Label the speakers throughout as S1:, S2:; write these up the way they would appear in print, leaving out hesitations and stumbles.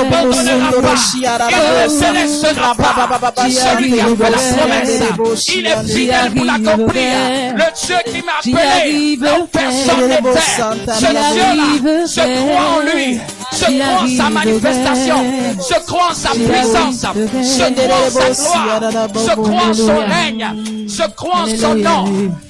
S1: n'abandonnera pas. Il ne se laissera pas. Celui qui a fait la promesse, il est fidèle pour l'accomplir. Le Dieu qui m'a appelé, donc personne n'était. Ce Dieu-là, je crois en lui. Je crois en sa manifestation. Je crois en sa puissance. Je crois en sa gloire. Je crois en son règne. Je crois en son nom.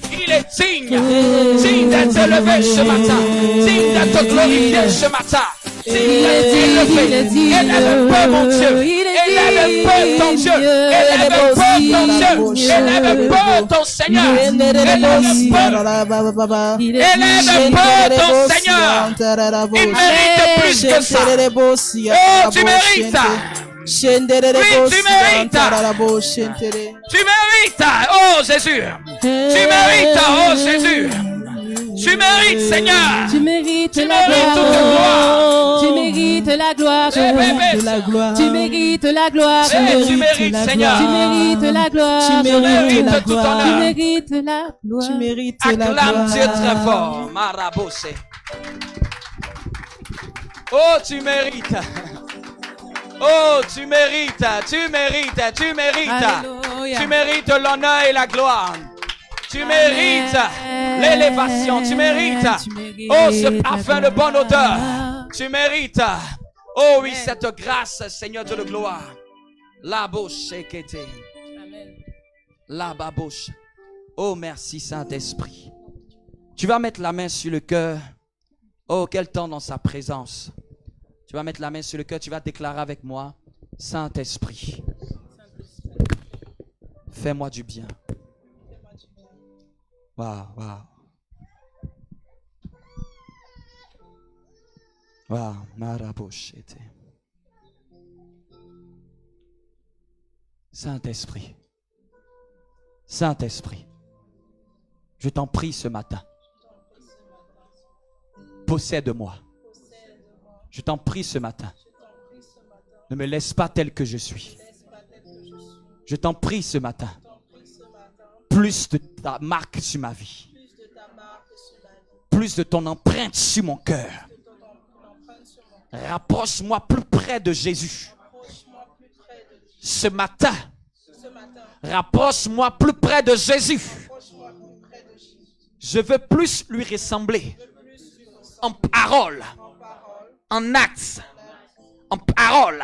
S1: Il est digne d'être élevé ce matin, digne d'être glorifié ce matin, digne d'être élevé. Élève un peu mon Dieu, élève un peu ton Dieu, élève un peu ton Dieu, élève un peu ton Seigneur, élève un peu ton Seigneur. Il mérite plus que ça. Oh, tu mérites. Oui, tu mérites. Tu mérites, oh Jésus. Tu mérites, oh Jésus. Tu mérites, Seigneur.
S2: Tu mérites
S1: la gloire.
S2: Tu mérites la gloire. Tu mérites la gloire. Tu mérites la gloire.
S1: Tu mérites, Seigneur.
S2: Tu mérites la gloire.
S1: Tu mérites tout honneur.
S2: Tu mérites la gloire.
S3: Tu mérites la gloire.
S1: Acclame Dieu très fort. Marabose. Oh, tu mérites. Oh, tu mérites, tu mérites, tu mérites. Alléluia. Tu mérites l'honneur et la gloire. Tu mérites l'élévation. Tu mérites. Oh, ce parfum de bonne odeur. Tu mérites. Oh oui, cette grâce, Seigneur de gloire. La bouche est quêtée. La babouche. Oh, merci Saint-Esprit. Tu vas mettre la main sur le cœur. Oh, quel temps dans sa présence. Tu vas mettre la main sur le cœur, tu vas déclarer avec moi, Saint-Esprit, fais-moi du bien. Waouh, waouh. Waouh, marabochete. Saint-Esprit, Saint-Esprit, je t'en prie ce matin, possède-moi. Je t'en prie ce matin. Ne me laisse pas tel que je suis. Je t'en prie ce matin. Plus de ta marque sur ma vie. Plus de ton empreinte sur mon cœur. Rapproche-moi plus près de Jésus. Ce matin, rapproche-moi plus près de Jésus. Je veux plus lui ressembler. En parole. En actes, en parole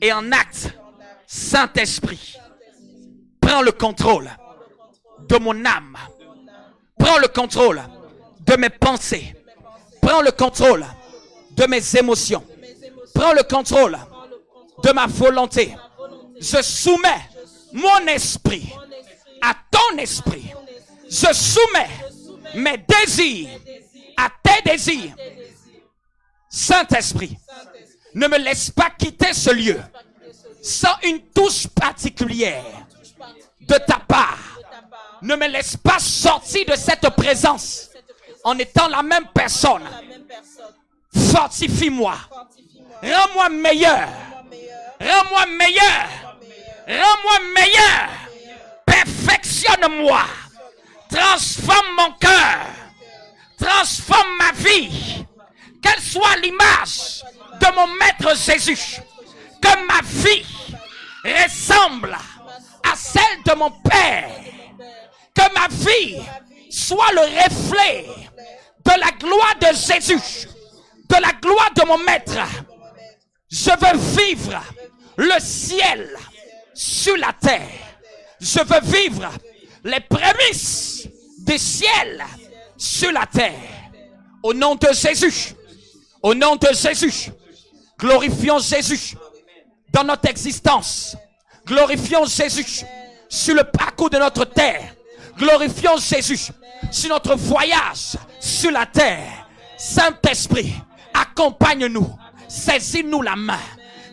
S1: et en actes, Saint-Esprit, prends le contrôle de mon âme, prends le contrôle de mes pensées, prends le contrôle de mes émotions, prends le contrôle de ma volonté. Je soumets mon esprit à ton esprit. Je soumets mes désirs à tes désirs. Saint-Esprit, ne me laisse pas quitter ce lieu sans une touche particulière de ta part. Ne me laisse pas sortir de cette présence en étant la même personne. Fortifie-moi. Rends-moi meilleur. Rends-moi meilleur. Rends-moi meilleur. Perfectionne-moi. Transforme mon cœur. Transforme ma vie. Quelle soit l'image de mon maître Jésus. Que ma vie ressemble à celle de mon Père. Que ma vie soit le reflet de la gloire de Jésus. De la gloire de mon maître. Je veux vivre le ciel sur la terre. Je veux vivre les prémices du ciel sur la terre. Au nom de Jésus. Au nom de Jésus. Glorifions Jésus dans notre existence. Glorifions Jésus sur le parcours de notre terre. Glorifions Jésus sur notre voyage sur la terre. Saint-Esprit, accompagne-nous. Saisis-nous la main.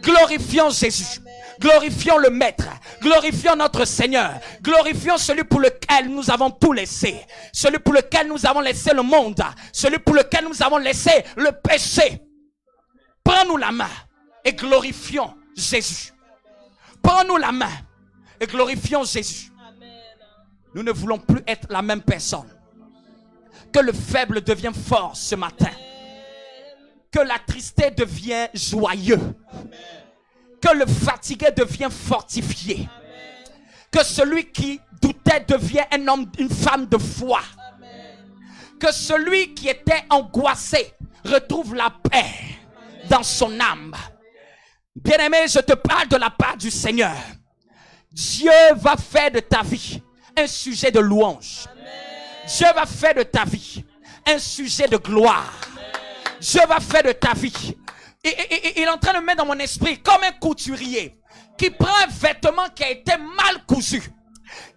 S1: Glorifions Jésus. Glorifions le Maître. Glorifions notre Seigneur. Glorifions celui pour lequel nous avons tout laissé. Celui pour lequel nous avons laissé le monde. Celui pour lequel nous avons laissé le péché. Prends-nous la main et glorifions Jésus. Prends-nous la main et glorifions Jésus. Nous ne voulons plus être la même personne. Que le faible devienne fort ce matin. que la tristesse devient joyeux. Que le fatigué devient fortifié. Que celui qui doutait devient un homme, une femme de foi. Que celui qui était angoissé retrouve la paix dans son âme. Bien-aimé, je te parle de la part du Seigneur. Dieu va faire de ta vie un sujet de louange. Dieu va faire de ta vie un sujet de gloire. Dieu va faire de ta vie. Il est en train de mettre dans mon esprit comme un couturier qui prend un vêtement qui a été mal cousu.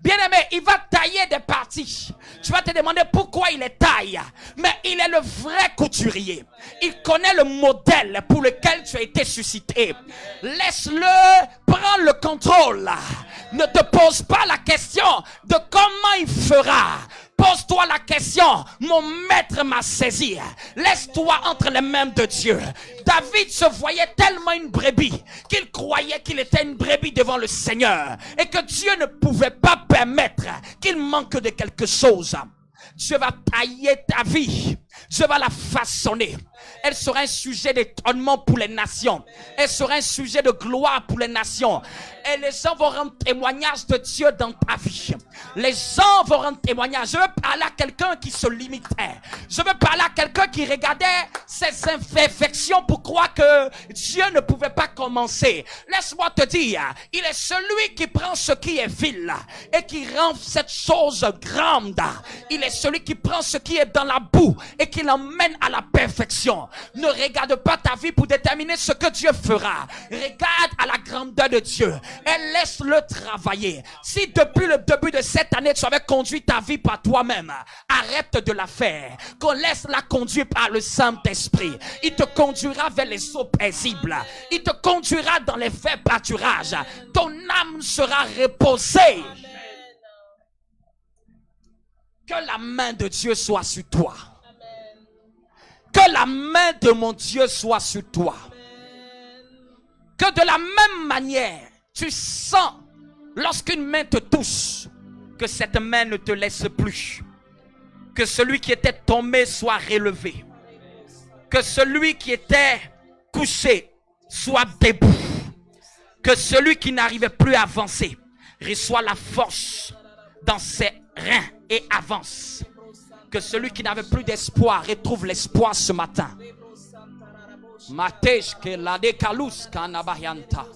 S1: Bien-aimé, il va tailler des parties. Tu vas te demander pourquoi il les taille. Mais il est le vrai couturier. Il connaît le modèle pour lequel tu as été suscité. Laisse-le prendre le contrôle. Ne te pose pas la question de comment il fera. Pose-toi la question, mon maître m'a saisi. Laisse-toi entre les mains de Dieu. David se voyait tellement une brebis qu'il croyait qu'il était une brebis devant le Seigneur et que Dieu ne pouvait pas permettre qu'il manque de quelque chose. Dieu va tailler ta vie. Dieu va la façonner. Elle sera un sujet d'étonnement pour les nations. Elle sera un sujet de gloire pour les nations. Et les gens vont rendre témoignage de Dieu dans ta vie. Les gens vont rendre témoignage. Je veux parler à quelqu'un qui se limitait. Je veux parler à quelqu'un qui regardait ses imperfections pour croire que Dieu ne pouvait pas commencer. Laisse-moi te dire, il est celui qui prend ce qui est vil et qui rend cette chose grande. Il est celui qui prend ce qui est dans la boue et qui l'emmène à la perfection. Ne regarde pas ta vie pour déterminer ce que Dieu fera. Regarde à la grandeur de Dieu et laisse-le travailler. Si depuis le début de cette année tu avais conduit ta vie par toi-même, arrête de la faire. Qu'on laisse la conduire par le Saint-Esprit. Il te conduira vers les eaux paisibles. Il te conduira dans les verts pâturages. Ton âme sera reposée. Que la main de Dieu soit sur toi. Que la main de mon Dieu soit sur toi. Que de la même manière, tu sens lorsqu'une main te touche, que cette main ne te laisse plus. Que celui qui était tombé soit relevé. Que celui qui était couché soit debout. Que celui qui n'arrivait plus à avancer reçoit la force dans ses reins et avance. Que celui qui n'avait plus d'espoir retrouve l'espoir ce matin. Matesh que la decalus kanabayanta.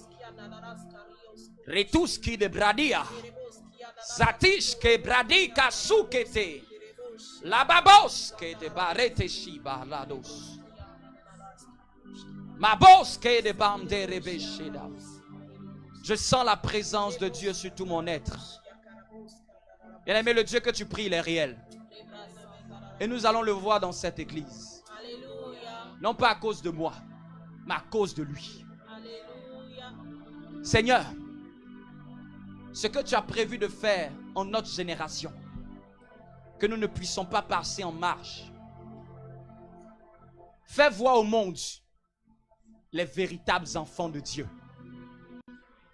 S1: Retus qui de bradia. Zatish que bradika sukete. La babos que de barete shiba lados. Mabos que de bamde rebeshida. Je sens la présence de Dieu sur tout mon être. Bien-aimé, le Dieu que tu pries, il est réel. Et nous allons le voir dans cette église. Non pas à cause de moi, mais à cause de lui. Seigneur, ce que tu as prévu de faire en notre génération, que nous ne puissions pas passer en marche. Fais voir au monde les véritables enfants de Dieu.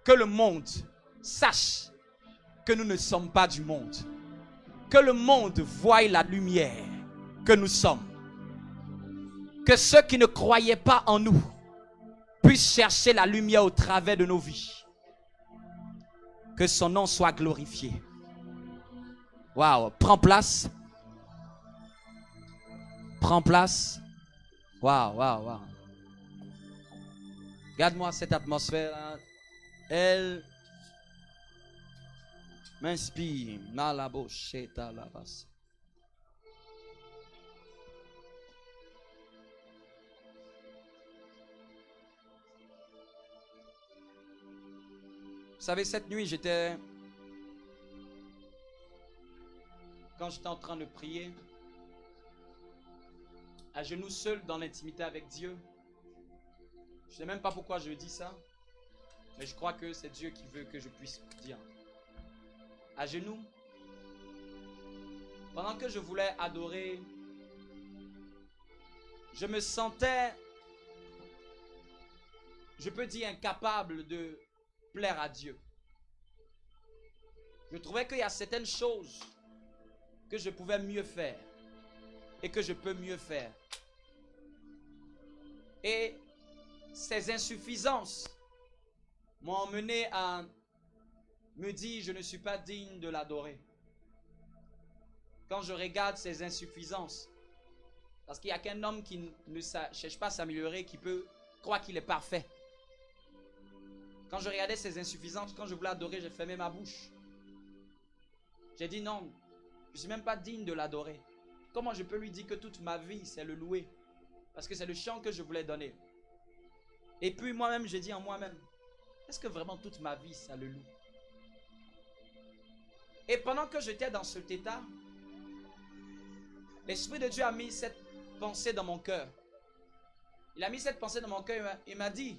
S1: Que le monde sache que nous ne sommes pas du monde. Que le monde voie la lumière que nous sommes. Que ceux qui ne croyaient pas en nous puissent chercher la lumière au travers de nos vies. Que son nom soit glorifié. Waouh, prends place. Prends place. Waouh, waouh, waouh. Regarde-moi cette atmosphère. Elle m'inspire. Malabo sheta lavas. Vous savez, cette nuit, quand j'étais en train de prier, à genoux seul dans l'intimité avec Dieu. Je ne sais même pas pourquoi je dis ça, mais je crois que c'est Dieu qui veut que je puisse dire. À genoux, pendant que je voulais adorer, je me sentais, je peux dire, incapable de plaire à Dieu. Je trouvais qu'il y a certaines choses que je pouvais mieux faire et que je peux mieux faire.
S3: Et ces insuffisances m'ont emmené à me dire, je ne suis pas digne de l'adorer. Quand je regarde ces insuffisances, parce qu'il n'y a qu'un homme qui ne cherche pas à s'améliorer, qui peut croire qu'il est parfait. Quand je regardais ces insuffisances, quand je voulais adorer, j'ai fermé ma bouche. J'ai dit non, je ne suis même pas digne de l'adorer. Comment je peux lui dire que toute ma vie, c'est le louer? Parce que c'est le chant que je voulais donner. Et puis moi-même, j'ai dit en moi-même, est-ce que vraiment toute ma vie, ça le loue? Et pendant que j'étais dans cet état, l'Esprit de Dieu a mis cette pensée dans mon cœur. Il a mis cette pensée dans mon cœur, il m'a dit,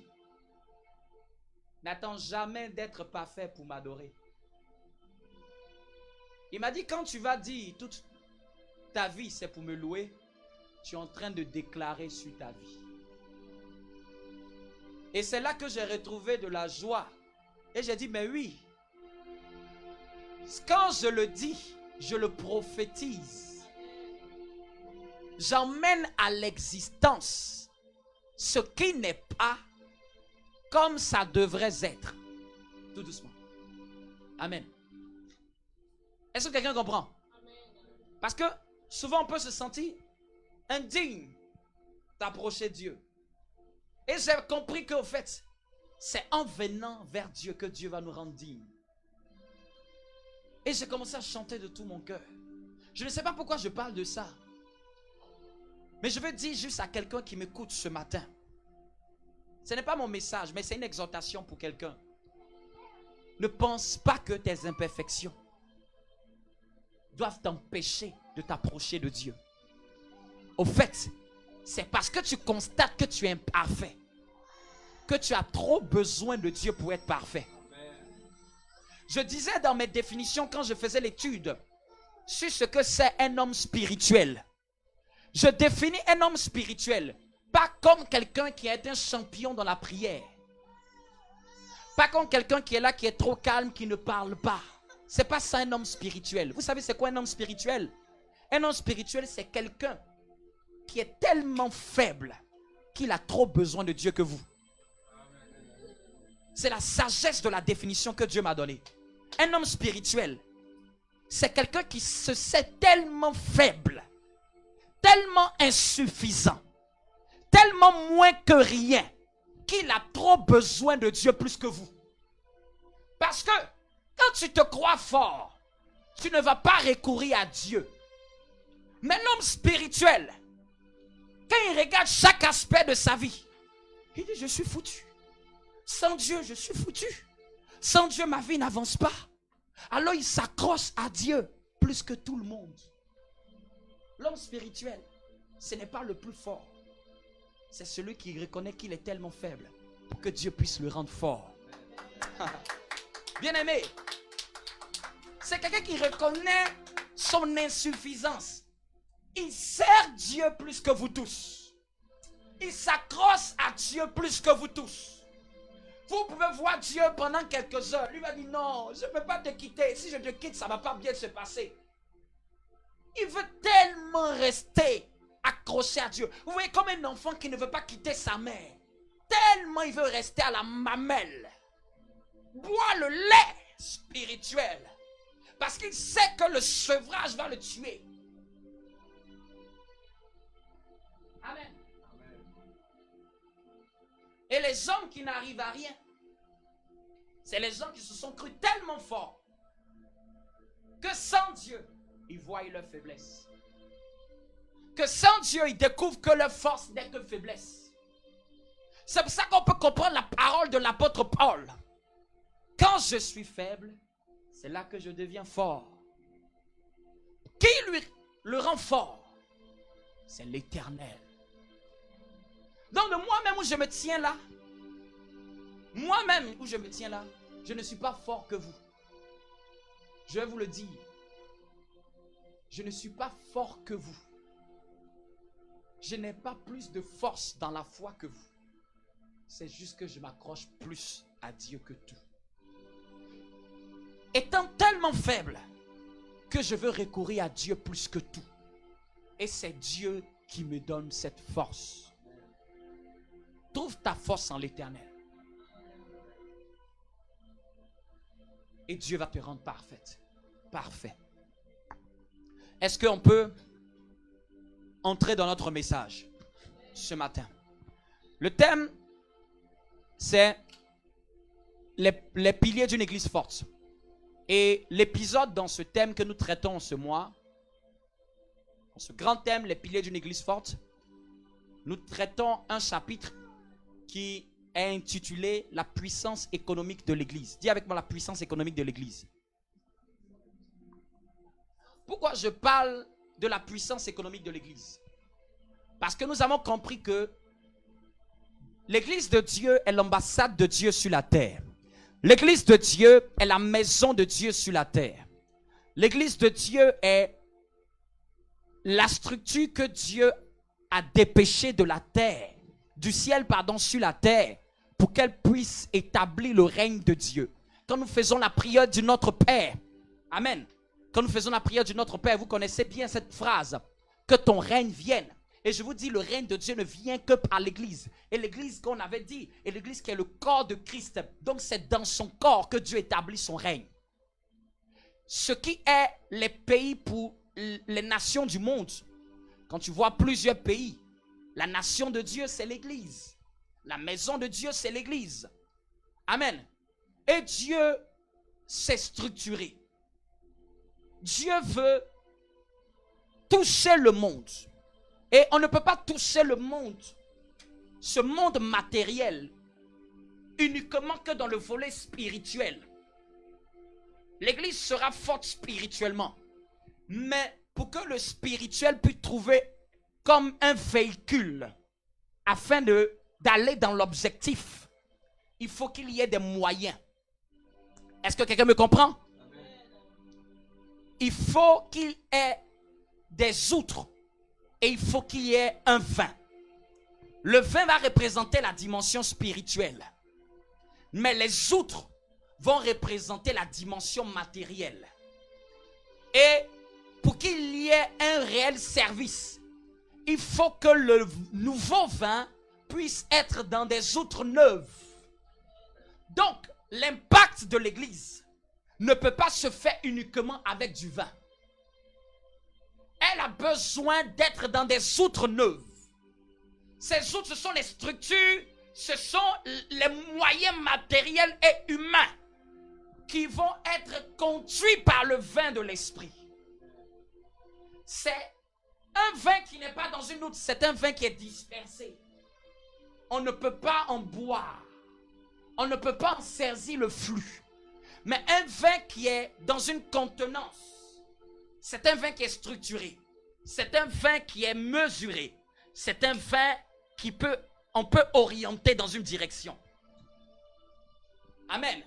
S3: n'attends jamais d'être parfait pour m'adorer. Il m'a dit, quand tu vas dire toute ta vie c'est pour me louer, tu es en train de déclarer sur ta vie. Et c'est là que j'ai retrouvé de la joie. Et j'ai dit, mais oui, quand je le dis, je le prophétise. J'emmène à l'existence ce qui n'est pas comme ça devrait être. Tout doucement. Amen. Est-ce que quelqu'un comprend? Parce que souvent on peut se sentir indigne d'approcher Dieu. Et j'ai compris qu'au fait, c'est en venant vers Dieu que Dieu va nous rendre dignes. Et j'ai commencé à chanter de tout mon cœur. Je ne sais pas pourquoi je parle de ça. Mais je veux dire juste à quelqu'un qui m'écoute ce matin. Ce n'est pas mon message, mais c'est une exhortation pour quelqu'un. Ne pense pas que tes imperfections doivent t'empêcher de t'approcher de Dieu. Au fait, c'est parce que tu constates que tu es imparfait que tu as trop besoin de Dieu pour être parfait. Je disais dans mes définitions quand je faisais l'étude sur ce que c'est un homme spirituel. Je définis un homme spirituel pas comme quelqu'un qui est un champion dans la prière. Pas comme quelqu'un qui est là, qui est trop calme, qui ne parle pas. C'est pas ça un homme spirituel. Vous savez c'est quoi un homme spirituel? Un homme spirituel c'est quelqu'un qui est tellement faible qu'il a trop besoin de Dieu que vous. C'est la sagesse de la définition que Dieu m'a donnée. Un homme spirituel, c'est quelqu'un qui se sait tellement faible, tellement insuffisant, tellement moins que rien, qu'il a trop besoin de Dieu plus que vous. Parce que quand tu te crois fort, tu ne vas pas recourir à Dieu. Mais l'homme spirituel, quand il regarde chaque aspect de sa vie, il dit je suis foutu. Sans Dieu, je suis foutu. Sans Dieu, ma vie n'avance pas. Alors il s'accroche à Dieu plus que tout le monde. L'homme spirituel, ce n'est pas le plus fort. C'est celui qui reconnaît qu'il est tellement faible pour que Dieu puisse le rendre fort. Bien-aimé, c'est quelqu'un qui reconnaît son insuffisance. Il sert Dieu plus que vous tous. Il s'accroche à Dieu plus que vous tous. Vous pouvez voir Dieu pendant quelques heures. Lui va dire non, je ne peux pas te quitter. Si je te quitte, ça ne va pas bien se passer. Il veut tellement rester accroché à Dieu. Vous voyez comme un enfant qui ne veut pas quitter sa mère. Tellement il veut rester à la mamelle. Boit le lait spirituel. Parce qu'il sait que le sevrage va le tuer. Amen. Et les hommes qui n'arrivent à rien, c'est les gens qui se sont crus tellement forts que sans Dieu, ils voient leur faiblesse. Que sans Dieu, ils découvrent que leur force n'est que faiblesse. C'est pour ça qu'on peut comprendre la parole de l'apôtre Paul. Quand je suis faible, c'est là que je deviens fort. Qui lui le rend fort? C'est l'Éternel. Donc de moi-même où je me tiens là, moi-même où je me tiens là, je ne suis pas fort que vous. Je vais vous le dire. Je ne suis pas fort que vous. Je n'ai pas plus de force dans la foi que vous. C'est juste que je m'accroche plus à Dieu que tout. Étant tellement faible que je veux recourir à Dieu plus que tout. Et c'est Dieu qui me donne cette force. Trouve ta force en l'Éternel. Et Dieu va te rendre parfaite. Parfait. Est-ce qu'on peut entrer dans notre message ce matin? Le thème, c'est les piliers d'une église forte. Et l'épisode dans ce thème que nous traitons ce mois, dans ce grand thème, les piliers d'une église forte, nous traitons un chapitre qui est intitulé La puissance économique de l'église. Dis avec moi la puissance économique de l'église. Pourquoi je parle de la puissance économique de l'église? Parce que nous avons compris que l'église de Dieu est l'ambassade de Dieu sur la terre. L'église de Dieu est la maison de Dieu sur la terre. L'église de Dieu est la structure que Dieu a dépêchée de la terre, du ciel, pardon, sur la terre, pour qu'elle puisse établir le règne de Dieu. Quand nous faisons la prière du Notre Père, Amen. Quand nous faisons la prière du Notre Père, vous connaissez bien cette phrase, que ton règne vienne. Et je vous dis, le règne de Dieu ne vient que par l'église. Et l'église qu'on avait dit, et l'église qui est le corps de Christ. Donc c'est dans son corps que Dieu établit son règne. Ce qui est les pays pour les nations du monde. Quand tu vois plusieurs pays, la nation de Dieu, c'est l'église. La maison de Dieu, c'est l'église. Amen. Et Dieu s'est structuré. Dieu veut toucher le monde. Et on ne peut pas toucher le monde, ce monde matériel, uniquement que dans le volet spirituel. L'église sera forte spirituellement. Mais pour que le spirituel puisse trouver comme un véhicule afin d'aller dans l'objectif, il faut qu'il y ait des moyens. Est-ce que quelqu'un me comprend? Il faut qu'il y ait des outres. Et il faut qu'il y ait un vin. Le vin va représenter la dimension spirituelle. Mais les outres vont représenter la dimension matérielle. Et pour qu'il y ait un réel service, il faut que le nouveau vin puisse être dans des outres neuves. Donc, l'impact de l'église ne peut pas se faire uniquement avec du vin. Elle a besoin d'être dans des outres neuves. Ces outres, ce sont les structures, ce sont les moyens matériels et humains qui vont être conduits par le vin de l'esprit. C'est un vin qui n'est pas dans une outre, c'est un vin qui est dispersé. On ne peut pas en boire. On ne peut pas en saisir le flux. Mais un vin qui est dans une contenance, c'est un vin qui est structuré. C'est un vin qui est mesuré. C'est un vin on peut orienter dans une direction. Amen.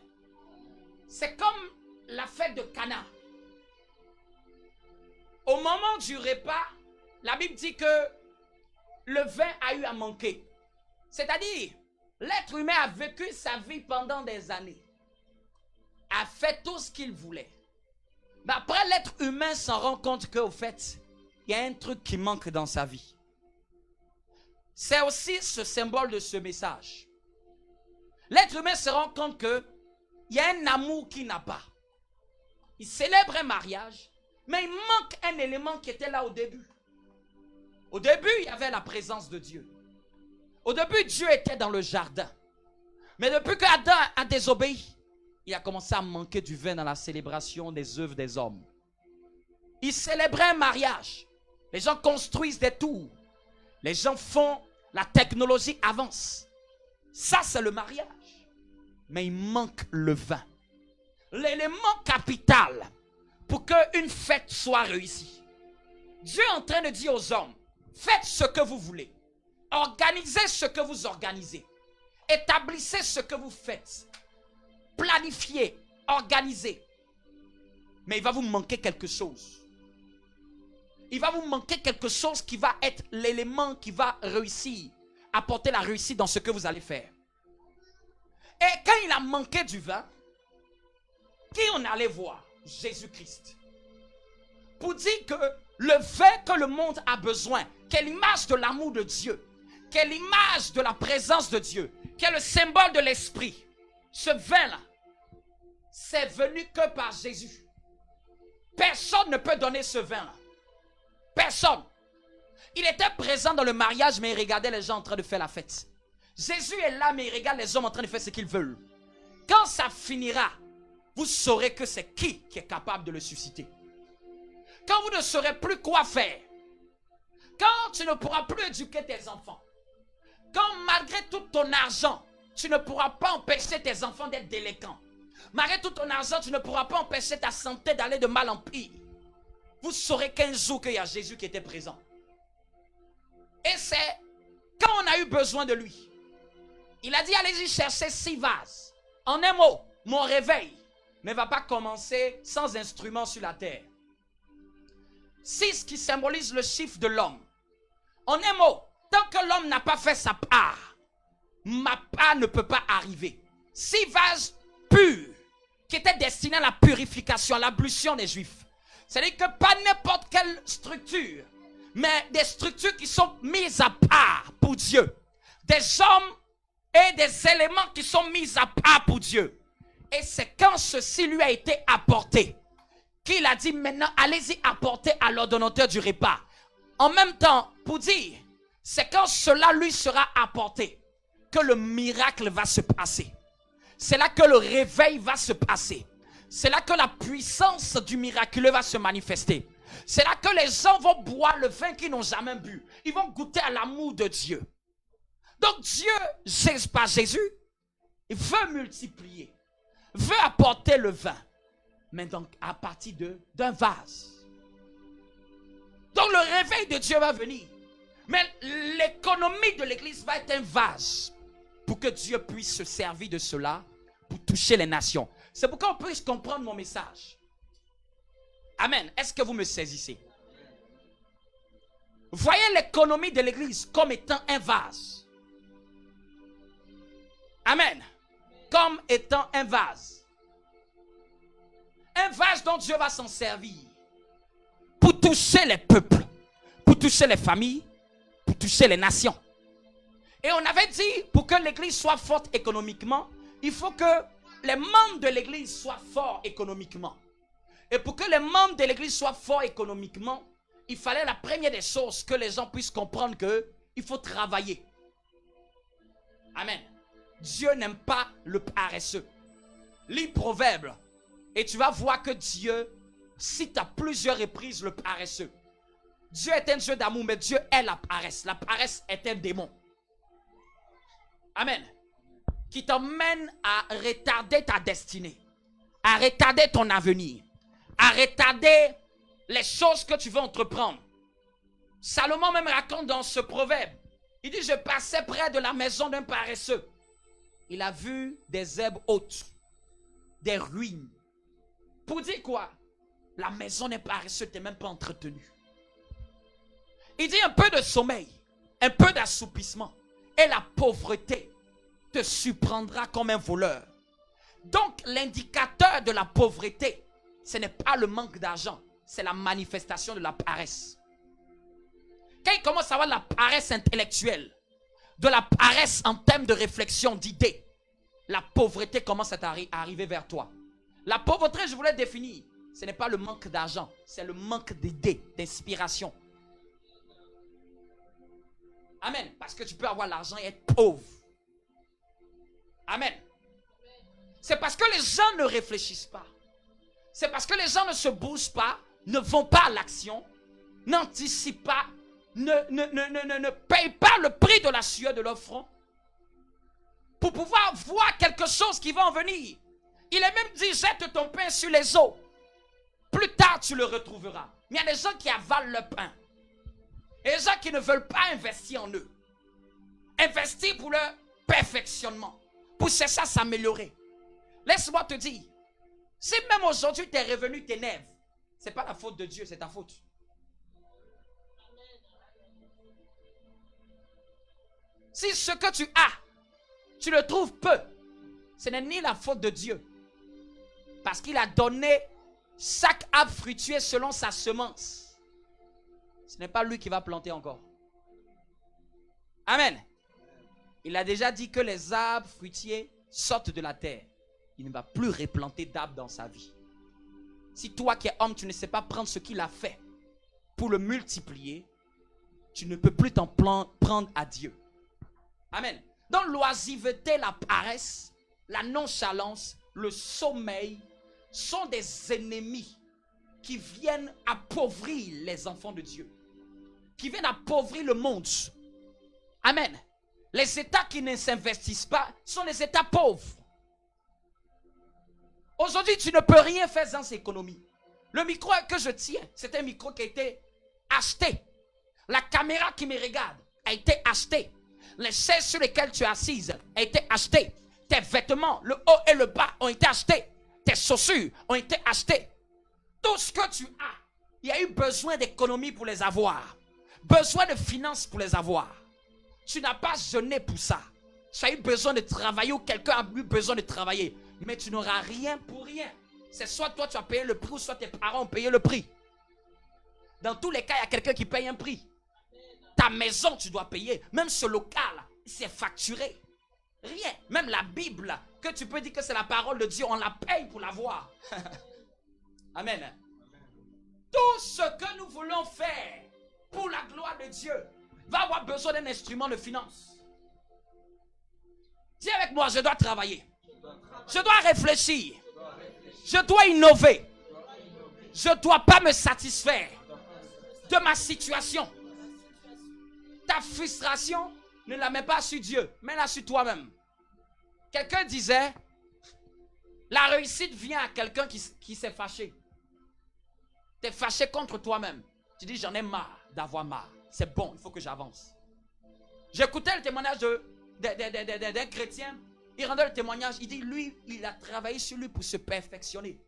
S3: C'est comme la fête de Cana. Au moment du repas, la Bible dit que le vin a eu à manquer. C'est-à-dire, l'être humain a vécu sa vie pendant des années. A fait tout ce qu'il voulait. Mais après, l'être humain s'en rend compte qu'au fait, il y a un truc qui manque dans sa vie. C'est aussi ce symbole de ce message. L'être humain se rend compte qu'il y a un amour qu'il n'a pas. Il célèbre un mariage, mais il manque un élément qui était là au début. Au début, il y avait la présence de Dieu. Au début, Dieu était dans le jardin. Mais depuis qu'Adam a désobéi, il a commencé à manquer du vin dans la célébration des œuvres des hommes. Il célébrait un mariage. Les gens construisent des tours. Les gens font, la technologie avance. Ça, c'est le mariage. Mais il manque le vin. L'élément capital pour qu'une fête soit réussie. Dieu est en train de dire aux hommes, faites ce que vous voulez. Organisez ce que vous organisez. Établissez ce que vous faites. Planifiez, organisez. Mais il va vous manquer quelque chose. Il va vous manquer quelque chose qui va être l'élément qui va réussir, apporter la réussite dans ce que vous allez faire. Et quand il a manqué du vin, qui on allait voir? Jésus-Christ. Pour dire que le vin que le monde a besoin, qui est l'image de l'amour de Dieu, qui est l'image de la présence de Dieu, qui est le symbole de l'esprit, ce vin-là, c'est venu que par Jésus. Personne ne peut donner ce vin-là. Personne. Il était présent dans le mariage, mais il regardait les gens en train de faire la fête. Jésus est là, mais il regarde les hommes en train de faire ce qu'ils veulent. Quand ça finira, vous saurez que c'est qui est capable de le susciter. Quand vous ne saurez plus quoi faire, quand tu ne pourras plus éduquer tes enfants, quand malgré tout ton argent, tu ne pourras pas empêcher tes enfants d'être délinquants, malgré tout ton argent, tu ne pourras pas empêcher ta santé d'aller de mal en pire, vous saurez qu'un jour qu'il y a Jésus qui était présent. Et c'est quand on a eu besoin de lui. Il a dit, allez-y chercher 6 vases. En un mot, mon réveil ne va pas commencer sans instrument sur la terre. 6 qui symbolise le chiffre de l'homme. En un mot, tant que l'homme n'a pas fait sa part, ma part ne peut pas arriver. 6 vases purs qui étaient destinés à la purification, à l'ablution des Juifs. C'est-à-dire que pas n'importe quelle structure, mais des structures qui sont mises à part pour Dieu. Des hommes et des éléments qui sont mis à part pour Dieu. Et c'est quand ceci lui a été apporté qu'il a dit maintenant allez-y apporter à l'ordonnateur du repas. En même temps, pour dire, c'est quand cela lui sera apporté que le miracle va se passer. C'est là que le réveil va se passer. C'est là que la puissance du miraculeux va se manifester. C'est là que les gens vont boire le vin qu'ils n'ont jamais bu. Ils vont goûter à l'amour de Dieu. Donc Dieu, par Jésus, il veut multiplier, veut apporter le vin, mais donc à partir d'un vase. Donc le réveil de Dieu va venir, mais l'économie de l'église va être un vase pour que Dieu puisse se servir de cela pour toucher les nations. C'est pourquoi on peut comprendre mon message. Amen. Est-ce que vous me saisissez? Voyez l'économie de l'église comme étant un vase. Amen. Comme étant un vase. Un vase dont Dieu va s'en servir pour toucher les peuples, pour toucher les familles, pour toucher les nations. Et on avait dit, pour que l'église soit forte économiquement, il faut que les membres de l'église soient forts économiquement. Et pour que les membres de l'église soient forts économiquement, il fallait la première des choses que les gens puissent comprendre qu'il faut travailler. Amen. Dieu n'aime pas le paresseux. Lis Proverbes et tu vas voir que Dieu cite à plusieurs reprises le paresseux. Dieu est un Dieu d'amour, mais Dieu est la paresse. La paresse est un démon. Amen. Qui t'emmène à retarder ta destinée, à retarder ton avenir, à retarder les choses que tu veux entreprendre. Salomon même raconte dans ce proverbe, il dit, je passais près de la maison d'un paresseux. Il a vu des herbes hautes, des ruines. Pour dire quoi? La maison n'est paresseuse, tu n'es même pas entretenue. Il dit un peu de sommeil, un peu d'assoupissement et la pauvreté te surprendra comme un voleur. Donc l'indicateur de la pauvreté, ce n'est pas le manque d'argent, c'est la manifestation de la paresse. Quand il commence à avoir de la paresse intellectuelle, de la paresse en termes de réflexion, d'idées, la pauvreté commence à arriver vers toi. La pauvreté, je voulais définir, ce n'est pas le manque d'argent, c'est le manque d'idées, d'inspiration. Amen. Parce que tu peux avoir l'argent et être pauvre. Amen. C'est parce que les gens ne réfléchissent pas. C'est parce que les gens ne se bougent pas, ne vont pas à l'action, n'anticipent pas, ne payent pas le prix de la sueur de leur front pour pouvoir voir quelque chose qui va en venir. Il est même dit, jette ton pain sur les eaux. Plus tard, tu le retrouveras. Mais il y a des gens qui avalent le pain. Et des gens qui ne veulent pas investir en eux. Investir pour leur perfectionnement. Pour cesser à s'améliorer. Laisse-moi te dire, si même aujourd'hui tes revenus t'énervent, ce n'est pas la faute de Dieu, c'est ta faute. Si ce que tu as, tu le trouves peu, ce n'est ni la faute de Dieu. Parce qu'il a donné chaque arbre fructueux selon sa semence. Ce n'est pas lui qui va planter encore. Amen. Il a déjà dit que les arbres fruitiers sortent de la terre. Il ne va plus replanter d'arbres dans sa vie. Si toi qui es homme, tu ne sais pas prendre ce qu'il a fait pour le multiplier, tu ne peux plus t'en prendre à Dieu. Amen. Donc l'oisiveté, la paresse, la nonchalance, le sommeil sont des ennemis qui viennent appauvrir les enfants de Dieu. Qui viennent appauvrir le monde. Amen. Les États qui ne s'investissent pas sont les États pauvres. Aujourd'hui, tu ne peux rien faire sans économie. Le micro que je tiens, c'est un micro qui a été acheté. La caméra qui me regarde a été achetée. Les chaises sur lesquelles tu es assise a été achetée. Tes vêtements, le haut et le bas ont été achetés. Tes chaussures ont été achetées. Tout ce que tu as, il y a eu besoin d'économie pour les avoir. Besoin de finances pour les avoir. Tu n'as pas jeûné pour ça. Tu as eu besoin de travailler ou quelqu'un a eu besoin de travailler. Mais tu n'auras rien pour rien. C'est soit toi tu as payé le prix ou soit tes parents ont payé le prix. Dans tous les cas, il y a quelqu'un qui paye un prix. Ta maison, tu dois payer. Même ce local, c'est facturé. Rien. Même la Bible, que tu peux dire que c'est la parole de Dieu, on la paye pour l'avoir. Amen. Tout ce que nous voulons faire pour la gloire de Dieu va avoir besoin d'un instrument de finance. Dis avec moi, je dois travailler. Je dois réfléchir. Je dois innover. Je ne dois pas me satisfaire de ma situation. Ta frustration, ne la mets pas sur Dieu, mets-la sur toi-même. Quelqu'un disait, la réussite vient à quelqu'un qui s'est fâché. Tu es fâché contre toi-même. Tu dis, j'en ai marre d'avoir marre. C'est bon, il faut que j'avance. J'écoutais le témoignage d'un chrétien. Il rendait le témoignage. Il dit, lui, il a travaillé sur lui pour se perfectionner.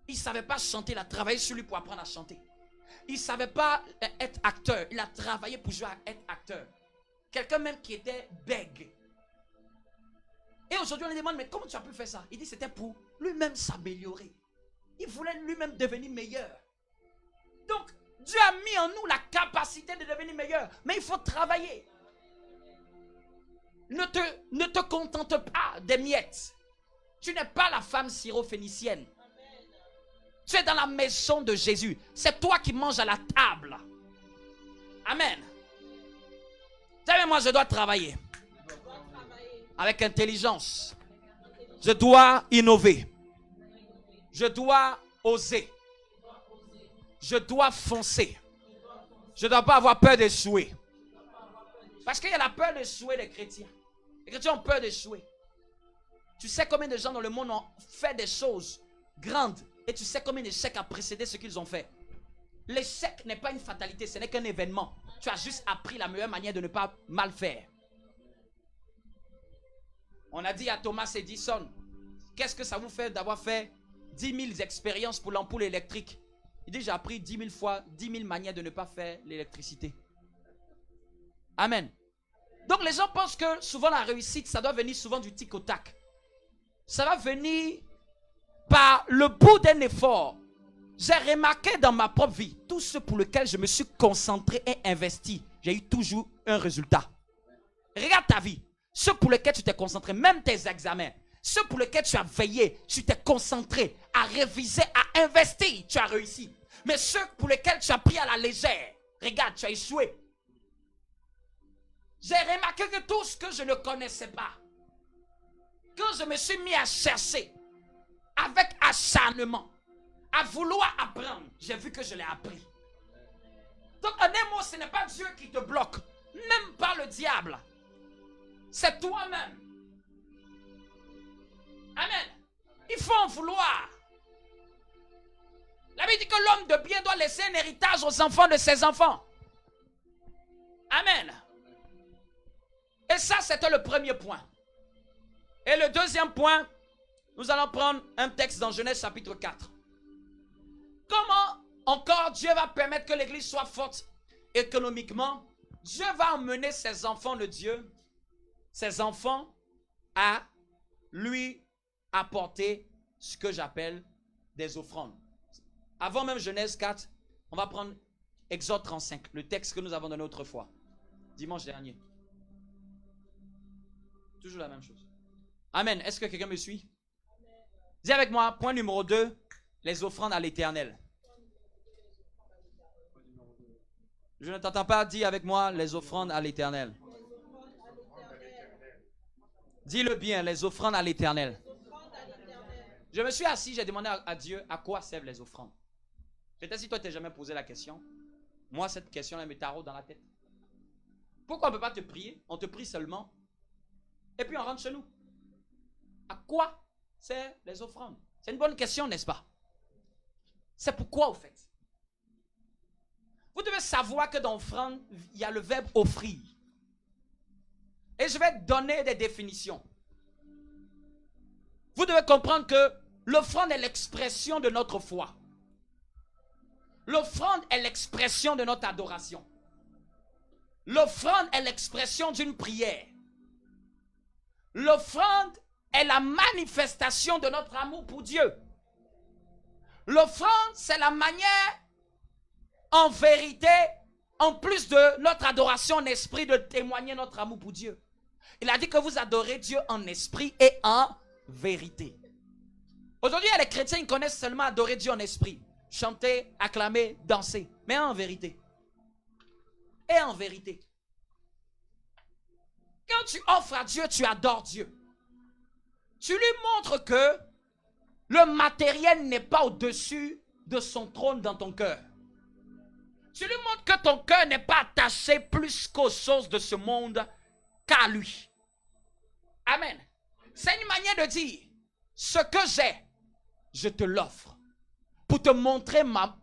S3: Il ne savait pas chanter. Il a travaillé sur lui pour apprendre à chanter. Il ne savait pas être acteur. Il a travaillé pour jouer à être acteur. Quelqu'un même qui était bègue. Et aujourd'hui, on lui demande, mais comment tu as pu faire ça? Il dit, c'était pour lui-même s'améliorer. Il voulait lui-même devenir meilleur. Donc, Dieu a mis en nous la capacité de devenir meilleur. Mais il faut travailler. Ne te contente pas des miettes. Tu n'es pas la femme syrophénicienne. Tu es dans la maison de Jésus. C'est toi qui manges à la table. Amen. Savez, moi, je dois travailler. Avec intelligence. Je dois innover. Je dois oser. Je dois foncer. Je ne dois pas avoir peur d'échouer. Parce qu'il y a la peur d'échouer des chrétiens. Les chrétiens ont peur d'échouer. Tu sais combien de gens dans le monde ont fait des choses grandes et tu sais combien d'échecs a précédé ce qu'ils ont fait. L'échec n'est pas une fatalité, ce n'est qu'un événement. Tu as juste appris la meilleure manière de ne pas mal faire. On a dit à Thomas Edison, qu'est-ce que ça vous fait d'avoir fait 10 000 expériences pour l'ampoule électrique? Il dit, j'ai appris 10 000 fois, 10 000 manières de ne pas faire l'électricité. Amen. Donc les gens pensent que souvent la réussite, ça doit venir souvent du tic au tac. Ça va venir par le bout d'un effort. J'ai remarqué dans ma propre vie, tout ce pour lequel je me suis concentré et investi, j'ai eu toujours un résultat. Regarde ta vie. Ce pour lequel tu t'es concentré, même tes examens, ce pour lequel tu as veillé, tu t'es concentré à réviser, à investir, tu as réussi. Mais ceux pour lesquels tu as pris à la légère, regarde, tu as échoué. J'ai remarqué que tout ce que je ne connaissais pas, quand je me suis mis à chercher avec acharnement, à vouloir apprendre, j'ai vu que je l'ai appris. Donc en un mot, ce n'est pas Dieu qui te bloque, même pas le diable. C'est toi-même. Amen. Il faut en vouloir. La Bible dit que l'homme de bien doit laisser un héritage aux enfants de ses enfants. Amen. Et ça, c'était le premier point. Et le deuxième point, nous allons prendre un texte dans Genèse chapitre 4. Comment encore Dieu va permettre que l'église soit forte économiquement? Dieu va emmener ses enfants de Dieu, ses enfants, à lui apporter ce que j'appelle des offrandes. Avant même Genèse 4, on va prendre Exode 35, le texte que nous avons donné autrefois, dimanche dernier. Toujours la même chose. Amen. Est-ce que quelqu'un me suit? Dis avec moi, point numéro 2, les offrandes à l'Éternel. Je ne t'entends pas, dis avec moi, les offrandes à l'Éternel. Dis-le bien, les offrandes à l'Éternel. Je me suis assis, j'ai demandé à Dieu à quoi servent les offrandes. Peut-être si toi tu t'es jamais posé la question. Moi, cette question-là me taraude dans la tête. Pourquoi on ne peut pas te prier? On te prie seulement. Et puis on rentre chez nous. À quoi servent les offrandes? C'est une bonne question, n'est-ce pas? C'est pourquoi, au fait? Vous devez savoir que dans l'offrande, il y a le verbe offrir. Et je vais te donner des définitions. Vous devez comprendre que l'offrande est l'expression de notre foi. L'offrande est l'expression de notre adoration. L'offrande est l'expression d'une prière. L'offrande est la manifestation de notre amour pour Dieu. L'offrande, c'est la manière, en vérité, en plus de notre adoration en esprit, de témoigner notre amour pour Dieu. Il a dit que vous adorez Dieu en esprit et en vérité. Aujourd'hui, il y a des chrétiens qui connaissent seulement adorer Dieu en esprit. Chanter, acclamer, danser. Mais en vérité. Et en vérité. Quand tu offres à Dieu, tu adores Dieu. Tu lui montres que le matériel n'est pas au-dessus de son trône dans ton cœur. Tu lui montres que ton cœur n'est pas attaché plus qu'aux choses de ce monde qu'à lui. Amen. C'est une manière de dire, ce que j'ai, je te l'offre. Pour te montrer ma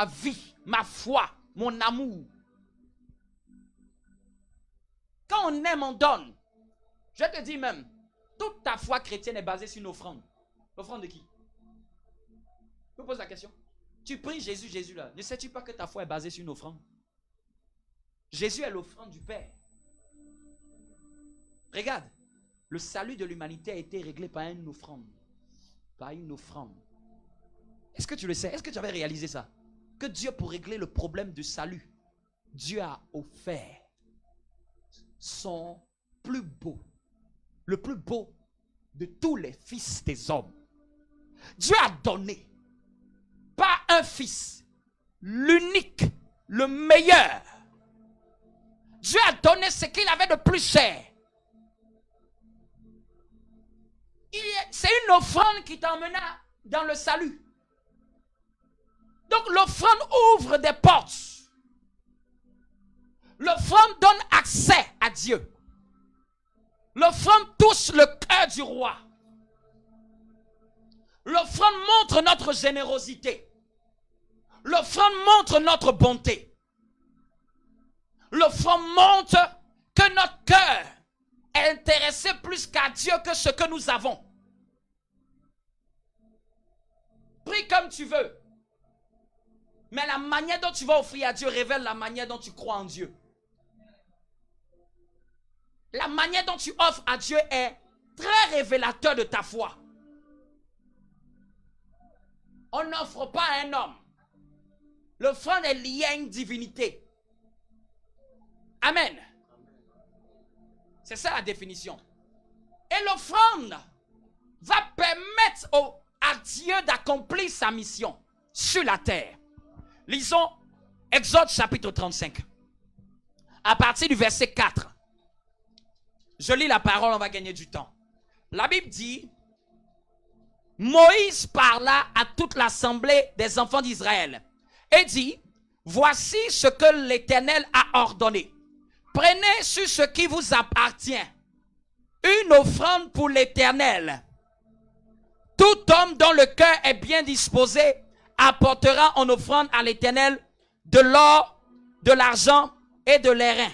S3: vie, ma foi, mon amour. Quand on aime, on donne. Je te dis même, toute ta foi chrétienne est basée sur une offrande. L'offrande de qui? Je me pose la question. Tu pries Jésus, Jésus là. Ne sais-tu pas que ta foi est basée sur une offrande? Jésus est l'offrande du Père. Regarde, le salut de l'humanité a été réglé par une offrande. Par une offrande. Est-ce que tu le sais? Est-ce que tu avais réalisé ça? Que Dieu, pour régler le problème du salut, Dieu a offert son plus beau, le plus beau de tous les fils des hommes. Dieu a donné, pas un fils, l'unique, le meilleur. Dieu a donné ce qu'il avait de plus cher. C'est une offrande qui t'emmena dans le salut. Donc l'offrande ouvre des portes. L'offrande donne accès à Dieu. L'offrande touche le cœur du roi. L'offrande montre notre générosité. L'offrande montre notre bonté. L'offrande montre que notre cœur est intéressé plus qu'à Dieu que ce que nous avons. Prie comme tu veux. Mais la manière dont tu vas offrir à Dieu révèle la manière dont tu crois en Dieu. La manière dont tu offres à Dieu est très révélateur de ta foi. On n'offre pas à un homme. L'offrande est liée à une divinité. Amen. C'est ça la définition. Et l'offrande va permettre à Dieu d'accomplir sa mission sur la terre. Lisons Exode chapitre 35. À partir du verset 4. Je lis la parole, on va gagner du temps. La Bible dit, Moïse parla à toute l'assemblée des enfants d'Israël et dit, voici ce que l'Éternel a ordonné. Prenez sur ce qui vous appartient une offrande pour l'Éternel. Tout homme dont le cœur est bien disposé apportera en offrande à l'Éternel de l'or, de l'argent et de l'airain,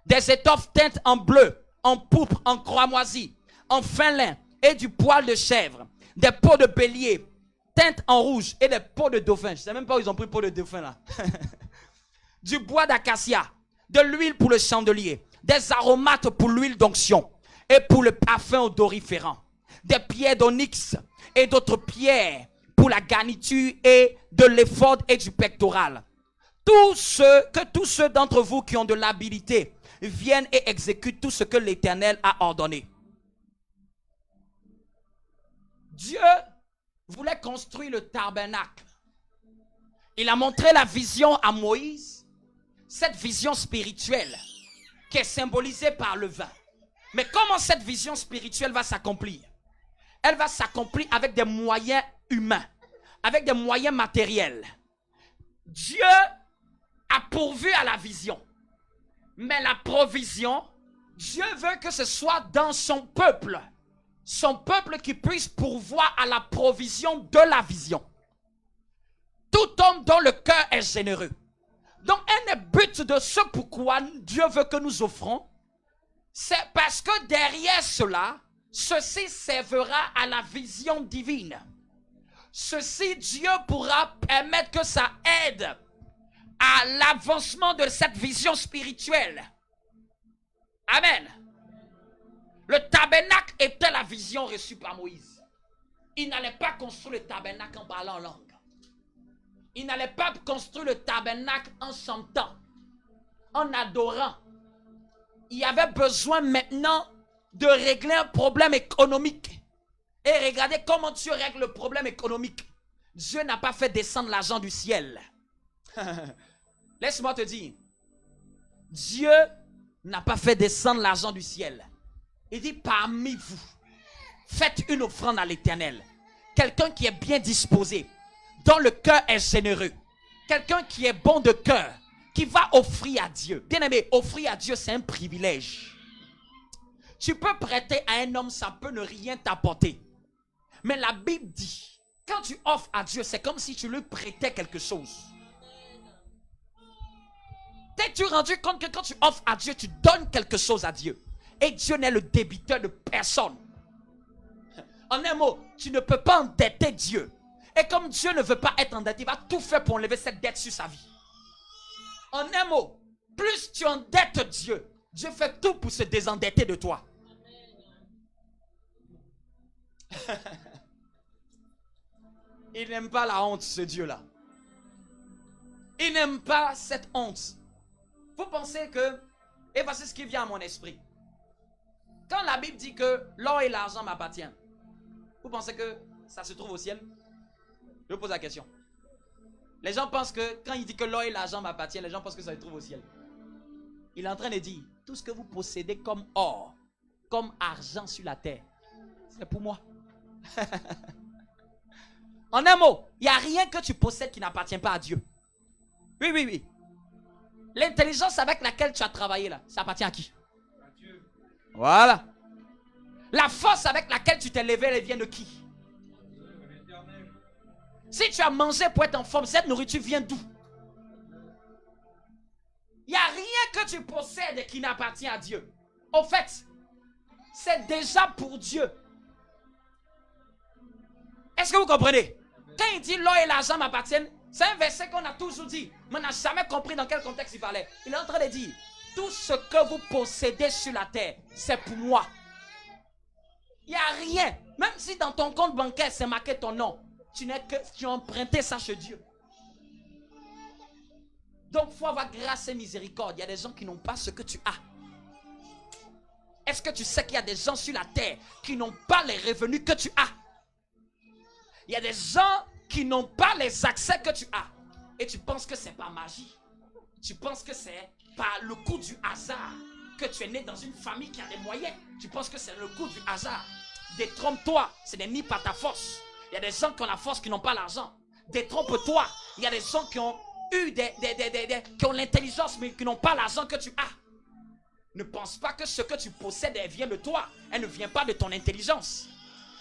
S3: des étoffes teintes en bleu, en pourpre, en cramoisi, en fin lin et du poil de chèvre, des peaux de bélier teintes en rouge et des peaux de dauphin. Je ne sais même pas où ils ont pris peaux de dauphin là. Du bois d'acacia, de l'huile pour le chandelier, des aromates pour l'huile d'onction et pour le parfum odoriférant, des pierres d'onyx et d'autres pierres pour la garniture et de l'éphod et du pectoral. Tous ceux d'entre vous qui ont de l'habilité viennent et exécutent tout ce que l'Éternel a ordonné. Dieu voulait construire le tabernacle. Il a montré la vision à Moïse, cette vision spirituelle qui est symbolisée par le vin. Mais comment cette vision spirituelle va s'accomplir? Elle va s'accomplir avec des moyens humains, avec des moyens matériels. Dieu a pourvu à la vision. Mais la provision, Dieu veut que ce soit dans son peuple. Son peuple qui puisse pourvoir à la provision de la vision. Tout homme dont le cœur est généreux. Donc un des buts de ce pourquoi Dieu veut que nous offrons, c'est parce que derrière cela, ceci servira à la vision divine. Ceci, Dieu pourra permettre que ça aide à l'avancement de cette vision spirituelle. Amen. Le tabernacle était la vision reçue par Moïse. Il n'allait pas construire le tabernacle en parlant en langue. Il n'allait pas construire le tabernacle en chantant, en adorant. Il y avait besoin maintenant de régler un problème économique. Et regardez comment Dieu règle le problème économique. Dieu n'a pas fait descendre l'argent du ciel. Laisse-moi te dire. Dieu n'a pas fait descendre l'argent du ciel. Il dit parmi vous, faites une offrande à l'Éternel. Quelqu'un qui est bien disposé, dont le cœur est généreux. Quelqu'un qui est bon de cœur, qui va offrir à Dieu. Bien aimé, offrir à Dieu, c'est un privilège. Tu peux prêter à un homme, ça peut ne rien t'apporter. Mais la Bible dit, quand tu offres à Dieu, c'est comme si tu lui prêtais quelque chose. T'es-tu rendu compte que quand tu offres à Dieu, tu donnes quelque chose à Dieu? Et Dieu n'est le débiteur de personne. En un mot, tu ne peux pas endetter Dieu. Et comme Dieu ne veut pas être endetté, il va tout faire pour enlever cette dette sur sa vie. En un mot, plus tu endettes Dieu, Dieu fait tout pour se désendetter de toi. Il n'aime pas la honte, ce Dieu-là. Il n'aime pas cette honte. Vous pensez que, et voici ce qui vient à mon esprit. Quand la Bible dit que l'or et l'argent m'appartiennent, vous pensez que ça se trouve au ciel? Je vous pose la question. Les gens pensent que quand il dit que l'or et l'argent m'appartiennent, les gens pensent que ça se trouve au ciel. Il est en train de dire, tout ce que vous possédez comme or, comme argent sur la terre, c'est pour moi. En un mot, il n'y a rien que tu possèdes qui n'appartient pas à Dieu. Oui, oui, oui. L'intelligence avec laquelle tu as travaillé là, ça appartient à qui? À Dieu. Voilà. La force avec laquelle tu t'es levé, elle vient de qui? Si tu as mangé pour être en forme, cette nourriture vient d'où? Il n'y a rien que tu possèdes qui n'appartient à Dieu. Au fait, c'est déjà pour Dieu. Est-ce que vous comprenez? Quand il dit l'or et l'argent m'appartiennent, c'est un verset qu'on a toujours dit, mais on n'a jamais compris dans quel contexte il parlait. Il est en train de dire, tout ce que vous possédez sur la terre, c'est pour moi. Il n'y a rien. Même si dans ton compte bancaire, c'est marqué ton nom, tu as emprunté ça chez Dieu. Donc, il faut avoir grâce et miséricorde. Il y a des gens qui n'ont pas ce que tu as. Est-ce que tu sais qu'il y a des gens sur la terre qui n'ont pas les revenus que tu as? Il y a des gens qui n'ont pas les accès que tu as. Et tu penses que c'est pas magie. Tu penses que c'est par le coup du hasard que tu es né dans une famille qui a des moyens. Tu penses que c'est le coup du hasard. Détrompe-toi, ce n'est ni par ta force. Il y a des gens qui ont la force qui n'ont pas l'argent. Détrompe-toi. Il y a des gens qui ont eu qui ont l'intelligence mais qui n'ont pas l'argent que tu as. Ne pense pas que ce que tu possèdes elle vient de toi. Elle ne vient pas de ton intelligence.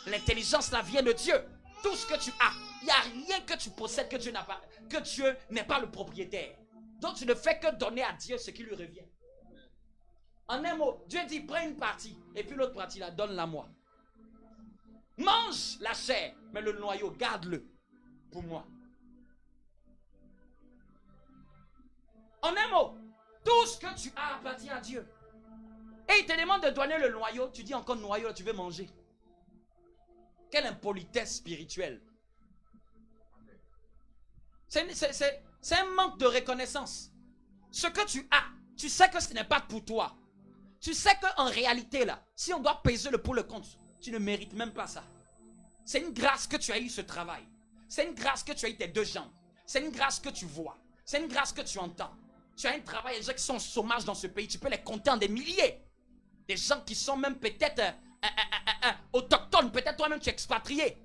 S3: L'intelligence là vient de Dieu. Tout ce que tu as, il n'y a rien que tu possèdes que Dieu n'a pas, que Dieu n'est pas le propriétaire. Donc tu ne fais que donner à Dieu ce qui lui revient. En un mot, Dieu dit prends une partie et puis l'autre partie là, donne-la moi. Mange la chair, mais le noyau, garde-le pour moi. En un mot, tout ce que tu as appartient à Dieu. Et il te demande de donner le noyau, tu dis encore noyau, tu veux manger. Quelle impolitesse spirituelle. C'est un manque de reconnaissance. Ce que tu as, Tu sais que ce n'est pas pour toi. Tu sais qu'en réalité, là, si on doit peser le pour le contre, tu ne mérites même pas ça. C'est une grâce que tu as eu ce travail. C'est une grâce que tu as eu tes 2 jambes. C'est une grâce que tu vois. C'est une grâce que tu entends. Tu as un travail, les gens qui sont au chômage dans ce pays, tu peux les compter en des milliers. Des gens qui sont même peut-être autochtones, peut-être toi-même tu es expatrié.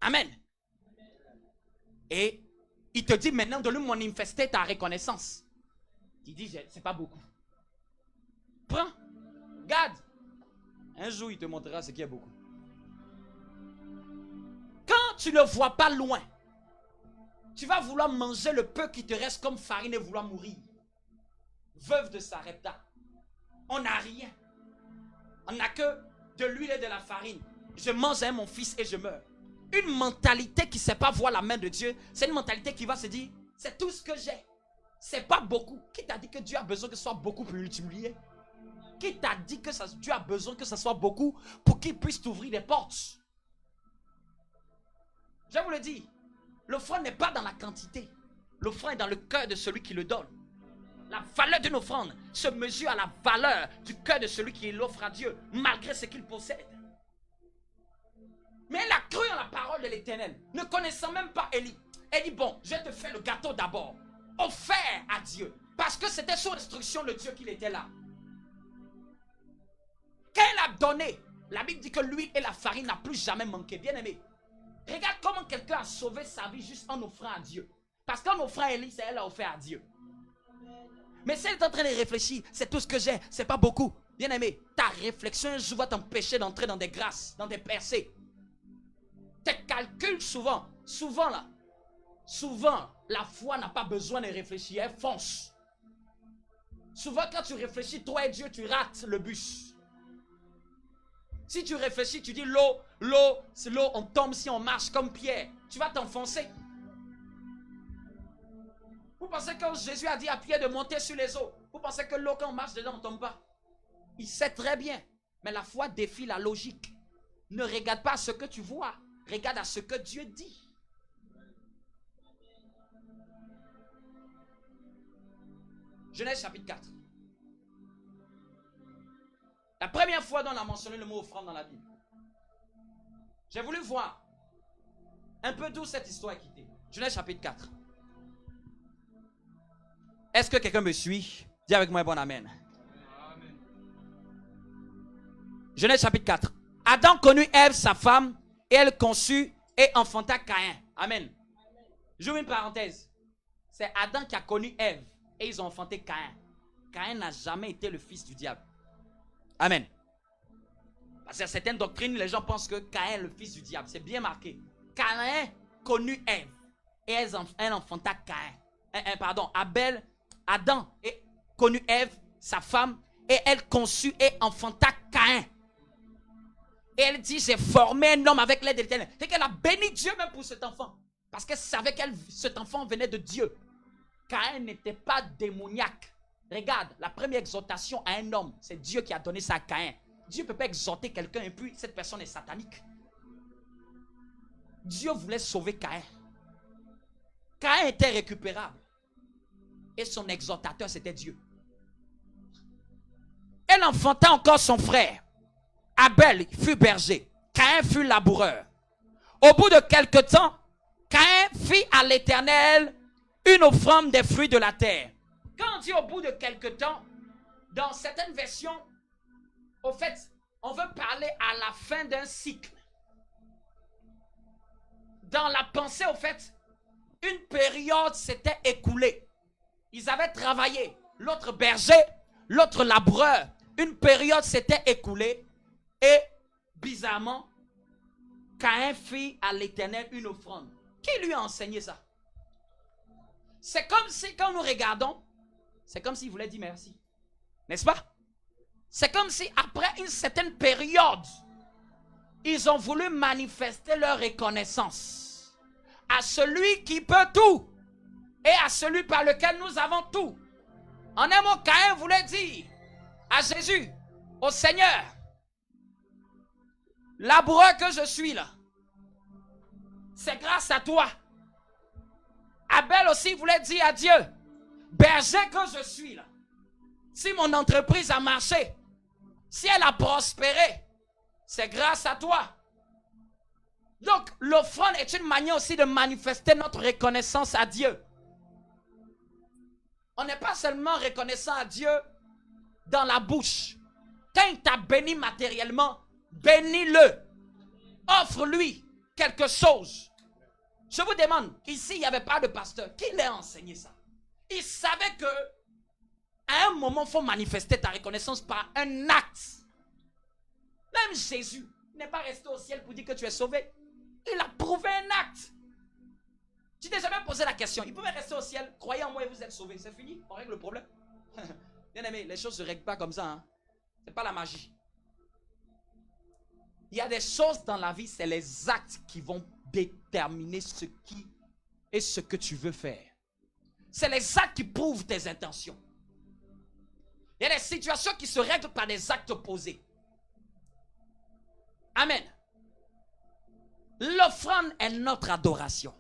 S3: Amen. Et il te dit maintenant de lui manifester ta reconnaissance. Il dit, c'est pas beaucoup. Prends, garde. Un jour, il te montrera ce qui est beaucoup. Quand tu ne le vois pas loin, tu vas vouloir manger le peu qui te reste comme farine et vouloir mourir. Veuve de Sarepta. On n'a rien. On n'a que de l'huile et de la farine. Je mange mon fils et je meurs. Une mentalité qui ne sait pas voir la main de Dieu, c'est une mentalité qui va se dire, c'est tout ce que j'ai. C'est pas beaucoup. Qui t'a dit que Dieu a besoin que ce soit beaucoup pour l'humilier? Qui t'a dit que Dieu a besoin que ce soit beaucoup pour qu'il puisse t'ouvrir des portes? Je vous le dis, l'offrande n'est pas dans la quantité. L'offrande est dans le cœur de celui qui le donne. La valeur d'une offrande se mesure à la valeur du cœur de celui qui l'offre à Dieu, malgré ce qu'il possède. Mais elle a cru en la parole de l'Éternel, ne connaissant même pas Élie. Elle dit, bon, je te fais le gâteau d'abord, offert à Dieu. Parce que c'était sous instruction de Dieu qu'il était là. Quand elle a donné, la Bible dit que l'huile et la farine n'a plus jamais manqué. Bien aimé, regarde comment quelqu'un a sauvé sa vie juste en offrant à Dieu. Parce qu'en offrant à Élie, c'est elle a offert à Dieu. Mais si elle est en train de réfléchir, c'est tout ce que j'ai, c'est pas beaucoup. Bien aimé, ta réflexion un jour va t'empêcher d'entrer dans des grâces, dans des percées. Tes calculs souvent, la foi n'a pas besoin de réfléchir, elle fonce. Souvent quand tu réfléchis, toi et Dieu, tu rates le bus. Si tu réfléchis, tu dis c'est l'eau, on tombe si on marche comme Pierre. Tu vas t'enfoncer. Vous pensez que Jésus a dit à Pierre de monter sur les eaux? Vous pensez que l'eau, quand on marche dedans, on ne tombe pas? Il sait très bien. Mais la foi défie la logique. Ne regarde pas ce que tu vois. Regarde à ce que Dieu dit. Genèse chapitre 4. La première fois dont on a mentionné le mot offrande dans la Bible. J'ai voulu voir un peu d'où cette histoire est quittée. Genèse chapitre 4. Est-ce que quelqu'un me suit? Dis avec moi un bon amen. Amen. Genèse chapitre 4. Adam connut Ève, sa femme, et elle conçut et enfanta Caïn. Amen. J'ouvre une parenthèse. C'est Adam qui a connu Ève et ils ont enfanté Caïn. Caïn n'a jamais été le fils du diable. Amen. Parce que certaines doctrines, les gens pensent que Caïn est le fils du diable. C'est bien marqué. Caïn connut Ève et elle enfanta Caïn. Adam connut Ève, sa femme, et elle conçut et enfanta Caïn. Et elle dit, j'ai formé un homme avec l'aide de l'Éternel. C'est qu'elle a béni Dieu même pour cet enfant. Parce qu'elle savait que cet enfant venait de Dieu. Caïn n'était pas démoniaque. Regarde, la première exhortation à un homme, c'est Dieu qui a donné ça à Caïn. Dieu ne peut pas exhorter quelqu'un et puis cette personne est satanique. Dieu voulait sauver Caïn. Caïn était récupérable. Et son exhortateur, c'était Dieu. Elle enfanta encore son frère. Abel fut berger. Caïn fut laboureur. Au bout de quelque temps, Caïn fit à l'Éternel une offrande des fruits de la terre. Quand on dit au bout de quelque temps, dans certaines versions, au fait, on veut parler à la fin d'un cycle. Dans la pensée, au fait, une période s'était écoulée. Ils avaient travaillé. L'autre berger, l'autre laboureur. Une période s'était écoulée. Et, bizarrement, Caïn fit à l'Éternel une offrande. Qui lui a enseigné ça? C'est comme si, quand nous regardons, c'est comme s'il voulait dire merci. N'est-ce pas? C'est comme si, après une certaine période, ils ont voulu manifester leur reconnaissance à celui qui peut tout et à celui par lequel nous avons tout. En un mot, Caïn voulait dire à Jésus, au Seigneur, laboureur que je suis là, c'est grâce à toi. Abel aussi voulait dire à Dieu, berger que je suis là, si mon entreprise a marché, si elle a prospéré, c'est grâce à toi. Donc, l'offrande est une manière aussi de manifester notre reconnaissance à Dieu. On n'est pas seulement reconnaissant à Dieu dans la bouche. Quand il t'a béni matériellement, bénis-le. Offre-lui quelque chose. Je vous demande, ici, il n'y avait pas de pasteur. Qui l'a enseigné ça? Il savait que à un moment, il faut manifester ta reconnaissance par un acte. Même Jésus n'est pas resté au ciel pour dire que tu es sauvé. Il a prouvé un acte. Tu t'es jamais posé la question. Il pouvait rester au ciel, croyez en moi et vous êtes sauvés. C'est fini, on règle le problème. Bien aimé, les choses ne se règlent pas comme ça. Hein. Ce n'est pas la magie. Il y a des choses dans la vie, c'est les actes qui vont déterminer ce qui et ce que tu veux faire. C'est les actes qui prouvent tes intentions. Il y a des situations qui se règlent par des actes posés. Amen. L'offrande est notre adoration.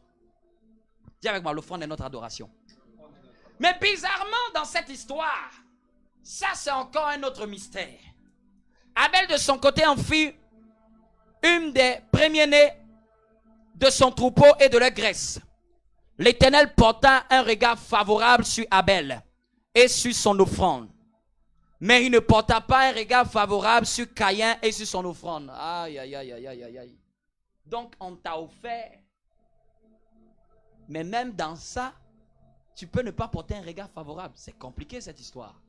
S3: Dis avec moi, l'offrande est notre adoration. Mais bizarrement, dans cette histoire, ça c'est encore un autre mystère. Abel de son côté en fit une des premiers-nés de son troupeau et de leur graisse. L'Éternel porta un regard favorable sur Abel et sur son offrande. Mais il ne porta pas un regard favorable sur Caïn et sur son offrande. Aïe, aïe, aïe, aïe, aïe, aïe. Donc on t'a offert. Mais même dans ça, tu peux ne pas porter un regard favorable. C'est compliqué cette histoire.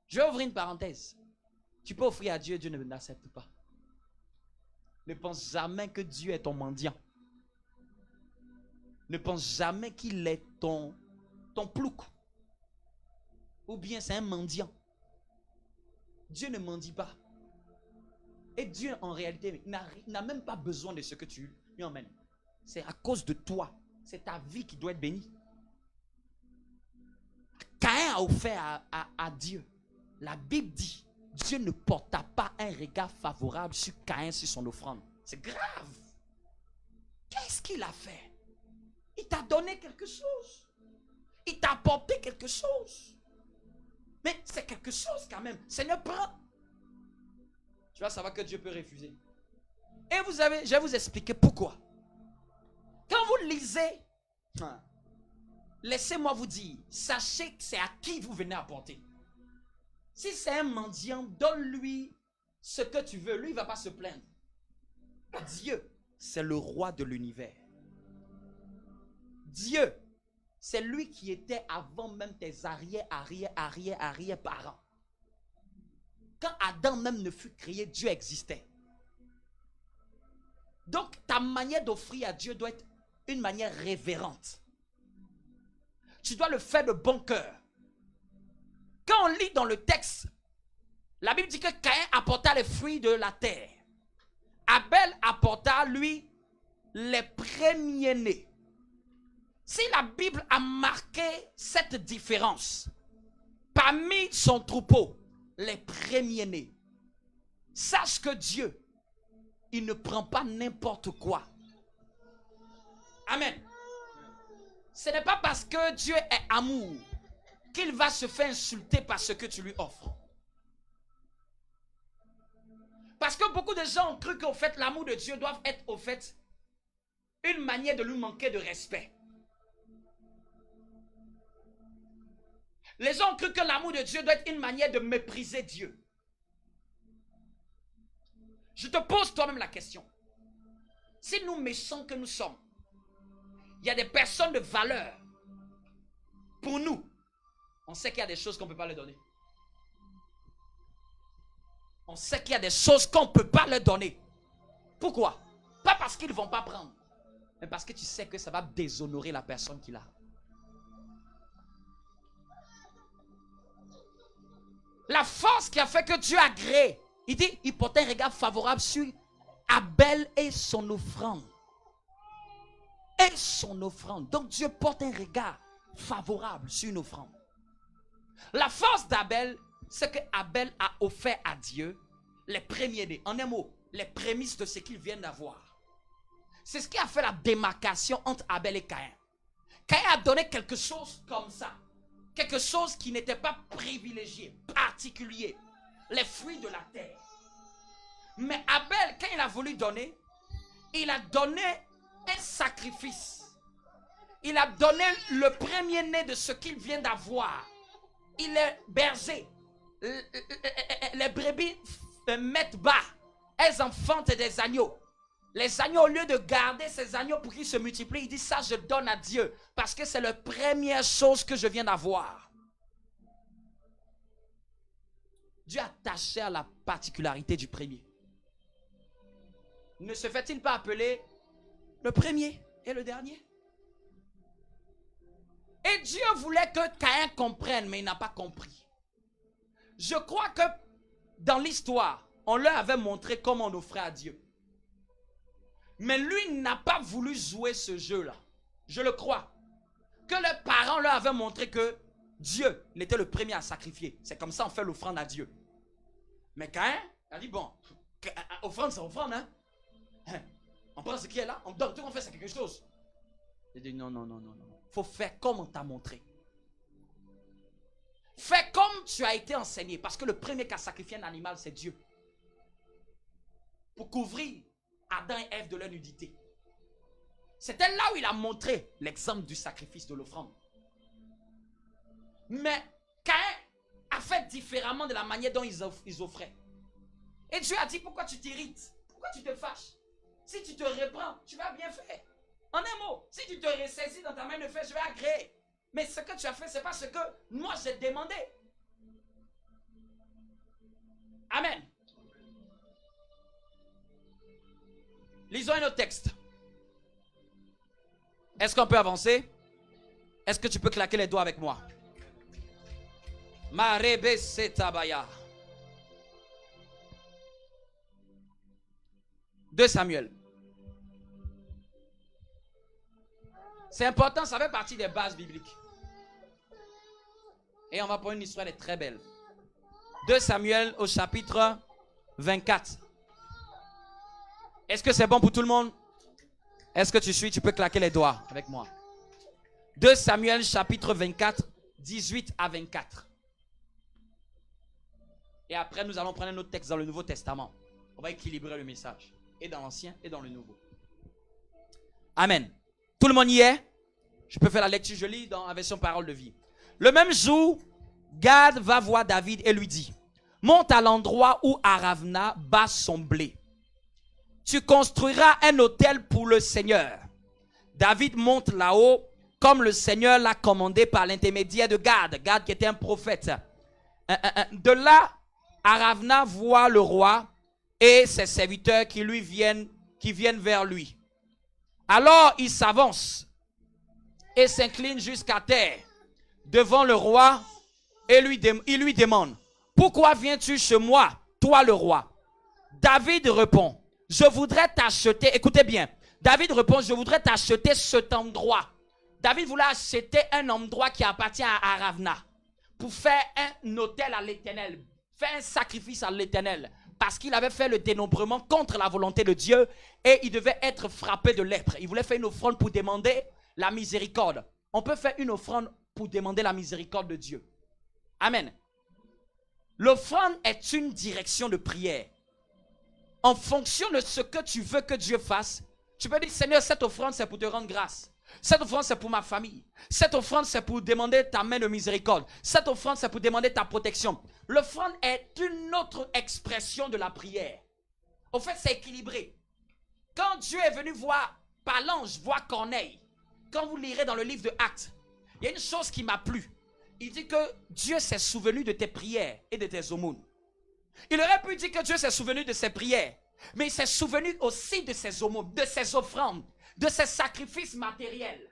S3: Je vais ouvrir une parenthèse. Tu peux offrir à Dieu, Dieu ne l'accepte pas. Ne pense jamais que Dieu est ton mendiant. Ne pense jamais qu'il est ton plouc. Ou bien c'est un mendiant. Dieu ne mendie pas. Et Dieu, en réalité, n'a même pas besoin de ce que tu lui emmènes. C'est à cause de toi. C'est ta vie qui doit être bénie. Caïn a offert à Dieu. La Bible dit, Dieu ne porta pas un regard favorable sur Caïn, sur son offrande. C'est grave. Qu'est-ce qu'il a fait? Il t'a donné quelque chose. Il t'a apporté quelque chose. Mais c'est quelque chose quand même. Seigneur, prends. Tu vas savoir que Dieu peut refuser. Et je vais vous expliquer pourquoi. Quand vous lisez, laissez-moi vous dire, sachez que c'est à qui vous venez apporter. Si c'est un mendiant, donne-lui ce que tu veux. Lui, il ne va pas se plaindre. Dieu, c'est le roi de l'univers. Dieu, c'est lui qui était avant même tes arrière-parents. Quand Adam même ne fut créé, Dieu existait. Donc, ta manière d'offrir à Dieu doit être une manière révérente. Tu dois le faire de bon cœur. Quand on lit dans le texte, la Bible dit que Caïn apporta les fruits de la terre. Abel apporta, lui, les premiers-nés. Si la Bible a marqué cette différence, parmi son troupeau, les premiers-nés, sache que Dieu, il ne prend pas n'importe quoi. Amen. Ce n'est pas parce que Dieu est amour qu'il va se faire insulter par ce que tu lui offres. Parce que beaucoup de gens ont cru qu'au fait, l'amour de Dieu doit être au fait une manière de lui manquer de respect. Les gens ont cru que l'amour de Dieu doit être une manière de mépriser Dieu. Je te pose toi-même la question. Si nous méchants que nous sommes, il y a des personnes de valeur. Pour nous, on sait qu'il y a des choses qu'on ne peut pas leur donner. On sait qu'il y a des choses qu'on ne peut pas leur donner. Pourquoi? Pas parce qu'ils ne vont pas prendre, mais parce que tu sais que ça va déshonorer la personne qui l'a. La force qui a fait que Dieu a créé, il dit, il portait un regard favorable sur Abel et son offrande. Et son offrande. Donc Dieu porte un regard favorable sur une offrande. La force d'Abel, c'est que Abel a offert à Dieu les premiers-nés. En un mot, les prémices de ce qu'il vient d'avoir. C'est ce qui a fait la démarcation entre Abel et Caïn. Caïn a donné quelque chose comme ça. Quelque chose qui n'était pas privilégié, particulier. Les fruits de la terre. Mais Abel, quand il a voulu donner, il a donné un sacrifice. Il a donné le premier-né de ce qu'il vient d'avoir. Il est berger. Les brebis mettent bas. Elles enfantent des agneaux. Les agneaux, au lieu de garder ces agneaux pour qu'ils se multiplient, il dit ça je donne à Dieu. Parce que c'est la première chose que je viens d'avoir. Dieu attaché à la particularité du premier. Ne se fait-il pas appeler le premier et le dernier? Et Dieu voulait que Caïn comprenne, mais il n'a pas compris. Je crois que dans l'histoire, on leur avait montré comment on offrait à Dieu. Mais lui n'a pas voulu jouer ce jeu-là. Je le crois. Que les parents leur avaient montré que Dieu n'était le premier à sacrifier. C'est comme ça on fait l'offrande à Dieu. Mais Caïn a dit, bon, offrande c'est offrande, hein. On prend ce qui est là, on donne, tout on fait c'est quelque chose. Il dit, non. Faut faire comme on t'a montré. Fais comme tu as été enseigné. Parce que le premier qui a sacrifié un animal, c'est Dieu. Pour couvrir Adam et Ève de leur nudité. C'était là où il a montré l'exemple du sacrifice de l'offrande. Mais Caïn a fait différemment de la manière dont ils offraient. Et Dieu a dit, pourquoi tu t'irrites? Pourquoi tu te fâches? Si tu te reprends, tu vas bien faire. En un mot, si tu te ressaisis dans ta main de fer, je vais agréer. Mais ce que tu as fait, ce n'est pas ce que moi j'ai demandé. Amen. Lisons un autre texte. Est-ce qu'on peut avancer? Est-ce que tu peux claquer les doigts avec moi? Marebe setabaya. 2 Samuel. C'est important, ça fait partie des bases bibliques. Et on va prendre une histoire très belle. 2 Samuel au chapitre 24. Est-ce que c'est bon pour tout le monde? Est-ce que tu suis? Tu peux claquer les doigts avec moi. 2 Samuel chapitre 24, 18 à 24. Et après, nous allons prendre un autre texte dans le Nouveau Testament. On va équilibrer le message. Et dans l'Ancien et dans le Nouveau. Amen. Tout le monde y est? Je peux faire la lecture, je lis dans la version parole de vie. Le même jour, Gad va voir David et lui dit, monte à l'endroit où Aravna bat son blé. Tu construiras un autel pour le Seigneur. David monte là-haut comme le Seigneur l'a commandé par l'intermédiaire de Gad. Gad qui était un prophète. De là, Aravna voit le roi et ses serviteurs qui viennent vers lui. Alors il s'avance et s'incline jusqu'à terre devant le roi et il lui demande, pourquoi viens-tu chez moi, toi le roi? David répond, je voudrais t'acheter, écoutez bien, David répond, je voudrais t'acheter cet endroit. David voulait acheter un endroit qui appartient à Aravna pour faire un autel à l'Éternel, faire un sacrifice à l'Éternel. Parce qu'il avait fait le dénombrement contre la volonté de Dieu et il devait être frappé de lèpre. Il voulait faire une offrande pour demander la miséricorde. On peut faire une offrande pour demander la miséricorde de Dieu. Amen. L'offrande est une direction de prière. En fonction de ce que tu veux que Dieu fasse, tu peux dire, Seigneur, cette offrande c'est pour te rendre grâce. Cette offrande c'est pour ma famille. Cette offrande c'est pour demander ta main de miséricorde. Cette offrande c'est pour demander ta protection. L'offrande est une autre expression de la prière. Au fait, c'est équilibré. Quand Dieu est venu voir, par l'ange, voir Corneille, quand vous lirez dans le livre de Actes, il y a une chose qui m'a plu. Il dit que Dieu s'est souvenu de tes prières et de tes aumônes. Il aurait pu dire que Dieu s'est souvenu de ses prières, mais il s'est souvenu aussi de ses aumônes, de ses offrandes, de ses sacrifices matériels.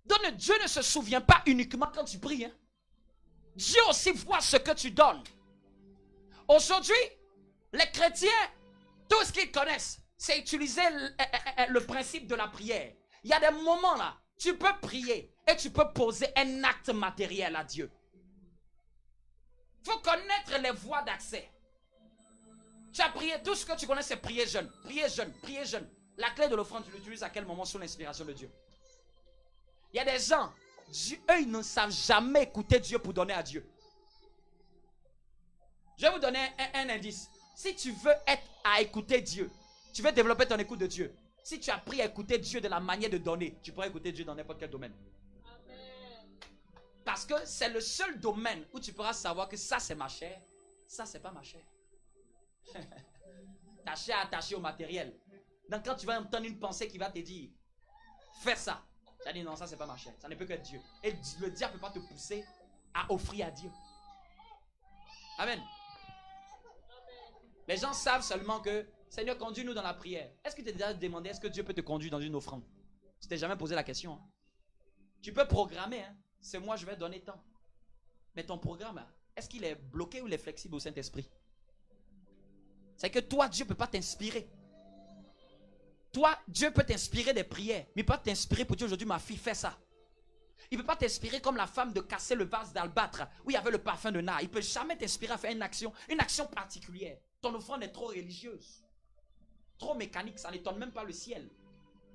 S3: Donc Dieu ne se souvient pas uniquement quand tu pries. Hein? Dieu aussi voit ce que tu donnes. Aujourd'hui, les chrétiens, tout ce qu'ils connaissent, c'est utiliser le principe de la prière. Il y a des moments là, tu peux prier et tu peux poser un acte matériel à Dieu. Il faut connaître les voies d'accès. Tu as prié, tout ce que tu connais c'est prier jeune, prier jeune, prier jeune. La clé de l'offrande, tu l'utilises à quel moment sous l'inspiration de Dieu? Il y a des gens, eux, ils ne savent jamais écouter Dieu pour donner à Dieu. Je vais vous donner un indice. Si tu veux être à écouter Dieu, tu veux développer ton écoute de Dieu. Si tu as appris à écouter Dieu de la manière de donner, tu pourras écouter Dieu dans n'importe quel domaine. Parce que c'est le seul domaine où tu pourras savoir que ça c'est ma chair, ça c'est pas ma chair. Ta chair est attachée au matériel. Donc quand tu vas entendre une pensée qui va te dire, fais ça. Tu vas dire non, ça c'est pas ma chair, ça ne peut qu'être Dieu. Et le diable ne peut pas te pousser à offrir à Dieu. Amen. Les gens savent seulement que Seigneur, conduis-nous dans la prière. Est-ce que tu t'es déjà demandé, est-ce que Dieu peut te conduire dans une offrande? Tu t'es jamais posé la question. Hein? Tu peux programmer, hein? C'est moi, je vais donner tant. Mais ton programme, est-ce qu'il est bloqué ou il est flexible au Saint-Esprit? C'est que toi, Dieu ne peut pas t'inspirer. Toi, Dieu peut t'inspirer des prières, mais il ne peut pas t'inspirer pour dire aujourd'hui, ma fille, fais ça. Il ne peut pas t'inspirer comme la femme de casser le vase d'albâtre où il y avait le parfum de nard. Il ne peut jamais t'inspirer à faire une action particulière. Ton offrande est trop religieuse. Trop mécanique, ça n'étonne même pas le ciel.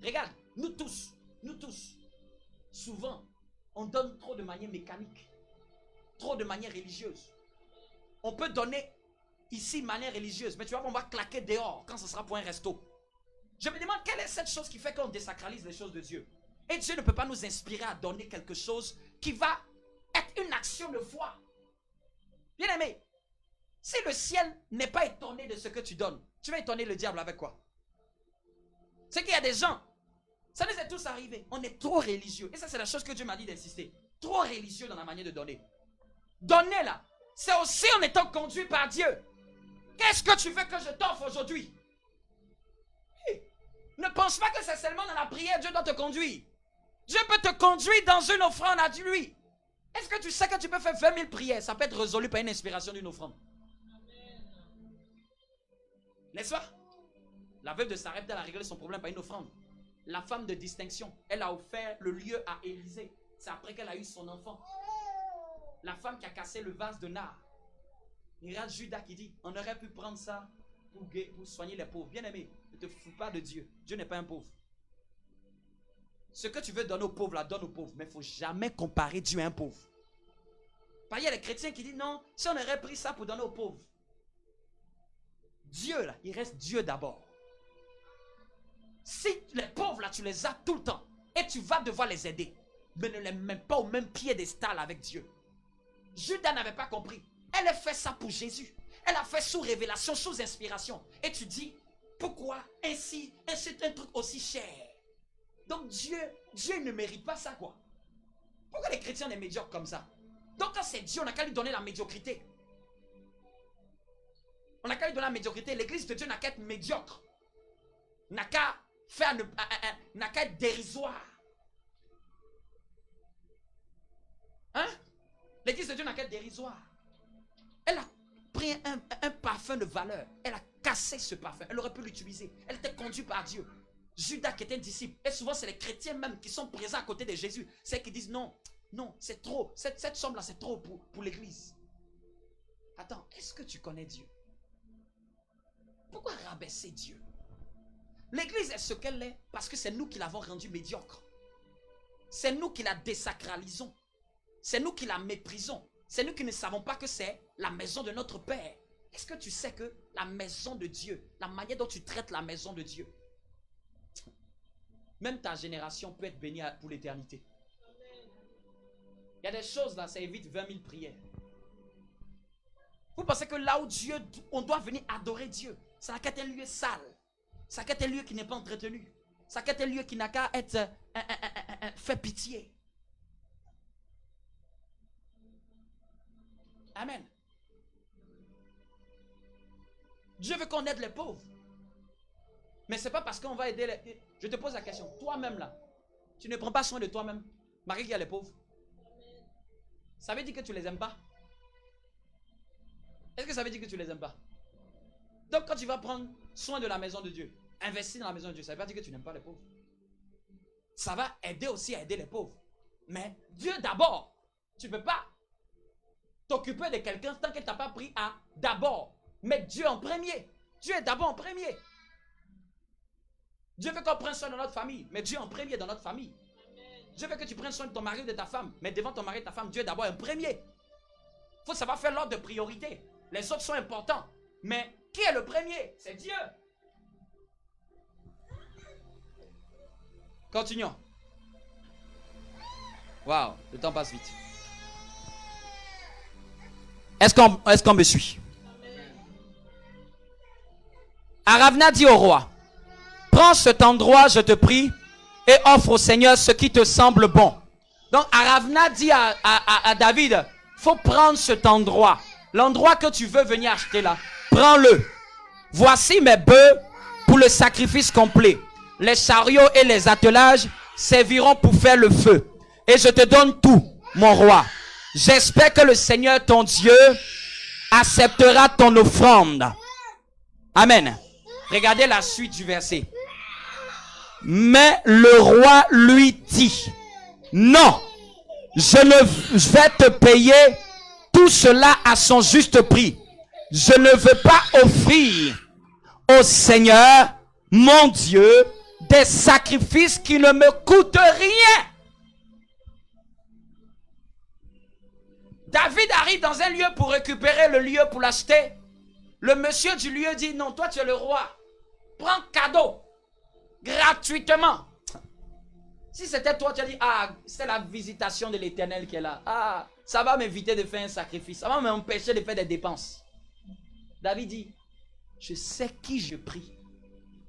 S3: Regarde, nous tous, souvent, on donne trop de manière mécanique, trop de manière religieuse. On peut donner ici de manière religieuse, mais tu vois, on va claquer dehors quand ce sera pour un resto. Je me demande quelle est cette chose qui fait qu'on désacralise les choses de Dieu. Et Dieu ne peut pas nous inspirer à donner quelque chose qui va être une action de foi. Bien aimé, si le ciel n'est pas étonné de ce que tu donnes, tu vas étonner le diable avec quoi? C'est qu'il y a des gens, ça nous est tous arrivé, on est trop religieux. Et ça c'est la chose que Dieu m'a dit d'insister. Trop religieux dans la manière de donner. Donner là, c'est aussi en étant conduit par Dieu. Qu'est-ce que tu veux que je t'offre aujourd'hui? Ne pense pas que c'est seulement dans la prière Dieu doit te conduire. Dieu peut te conduire dans une offrande à lui. Est-ce que tu sais que tu peux faire 20 000 prières? Ça peut être résolu par une inspiration d'une offrande. N'est-ce pas? La veuve de Sarepta, elle a réglé son problème par une offrande. La femme de distinction, elle a offert le lieu à Élisée. C'est après qu'elle a eu son enfant. La femme qui a cassé le vase de nard. Il y a Judas qui dit, on aurait pu prendre ça pour soigner les pauvres. Bien aimé, ne te fous pas de Dieu. Dieu n'est pas un pauvre. Ce que tu veux donner aux pauvres, la donne aux pauvres. Mais il ne faut jamais comparer Dieu à un pauvre. Parce qu'il y a les chrétiens qui disent, non, si on aurait pris ça pour donner aux pauvres. Dieu, là, il reste Dieu d'abord. Si les pauvres, là, tu les as tout le temps, et tu vas devoir les aider, mais ne les mets pas au même piédestal avec Dieu. Judas n'avait pas compris. Elle a fait ça pour Jésus. Elle a fait sous révélation, sous inspiration. Et tu dis, pourquoi ainsi c'est un truc aussi cher? Donc Dieu ne mérite pas ça, quoi. Pourquoi les chrétiens sont médiocres comme ça? Donc quand c'est Dieu, on n'a qu'à lui donner la médiocrité. On n'a qu'à lui donner la médiocrité. L'église de Dieu n'a qu'à être médiocre. N'a qu'à faire, n'a qu'à être dérisoire. Hein? L'église de Dieu n'a qu'à être dérisoire. Elle a pris un parfum de valeur. Elle a cassé ce parfum. Elle aurait pu l'utiliser. Elle était conduite par Dieu. Judas qui était un disciple. Et souvent c'est les chrétiens même qui sont présents à côté de Jésus. C'est qui disent non, non, c'est trop. Cette somme là c'est trop pour l'église. Attends, est-ce que tu connais Dieu? Pourquoi rabaisser Dieu? L'église est ce qu'elle est parce que c'est nous qui l'avons rendue médiocre. C'est nous qui la désacralisons. C'est nous qui la méprisons. C'est nous qui ne savons pas que c'est la maison de notre Père. Est-ce que tu sais que la maison de Dieu, la manière dont tu traites la maison de Dieu, même ta génération peut être bénie pour l'éternité. Il y a des choses là, ça évite 20 000 prières. Vous pensez que là où Dieu, on doit venir adorer Dieu, ça n'a qu'à être un lieu sale. Ça n'a qu'à être un lieu qui n'est pas entretenu. Ça n'a qu'à être un lieu qui n'a qu'à être fait pitié. Amen. Dieu veut qu'on aide les pauvres. Mais ce n'est pas parce qu'on va aider les... Je te pose la question. Toi-même là, tu ne prends pas soin de toi-même. Marie qui a les pauvres. Ça veut dire que tu ne les aimes pas? Est-ce que ça veut dire que tu ne les aimes pas? Donc quand tu vas prendre soin de la maison de Dieu, investir dans la maison de Dieu, ça ne veut pas dire que tu n'aimes pas les pauvres. Ça va aider aussi à aider les pauvres. Mais Dieu d'abord. Tu ne peux pas t'occuper de quelqu'un tant qu'il ne t'a pas pris à d'abord mettre Dieu en premier. Dieu est d'abord en premier. Dieu veut qu'on prenne soin de notre famille, mais Dieu en premier dans notre famille. Dieu veut que tu prennes soin de ton mari ou de ta femme. Mais devant ton mari et ta femme, Dieu est d'abord un premier. Il faut savoir faire l'ordre de priorité. Les autres sont importants. Mais qui est le premier? C'est Dieu. Continuons. Waouh, le temps passe vite. Est-ce qu'on me suit? Aravna dit au roi, prends cet endroit, je te prie, et offre au Seigneur ce qui te semble bon. Donc Aravna dit à David, faut prendre cet endroit. L'endroit que tu veux venir acheter là, prends-le. Voici mes bœufs pour le sacrifice complet. Les chariots et les attelages serviront pour faire le feu. Et je te donne tout, mon roi. J'espère que le Seigneur, ton Dieu, acceptera ton offrande. Amen. Regardez la suite du verset. Mais le roi lui dit, non, je vais te payer tout cela à son juste prix. Je ne veux pas offrir au Seigneur, mon Dieu, des sacrifices qui ne me coûtent rien. David arrive dans un lieu pour récupérer le lieu pour l'acheter. Le monsieur du lieu dit, non, toi tu es le roi. Prends cadeau. Gratuitement. Si c'était toi, tu as dit, ah, c'est la visitation de l'Éternel qui est là. Ah, ça va m'éviter de faire un sacrifice. Ça va m'empêcher de faire des dépenses. David dit, je sais qui je prie.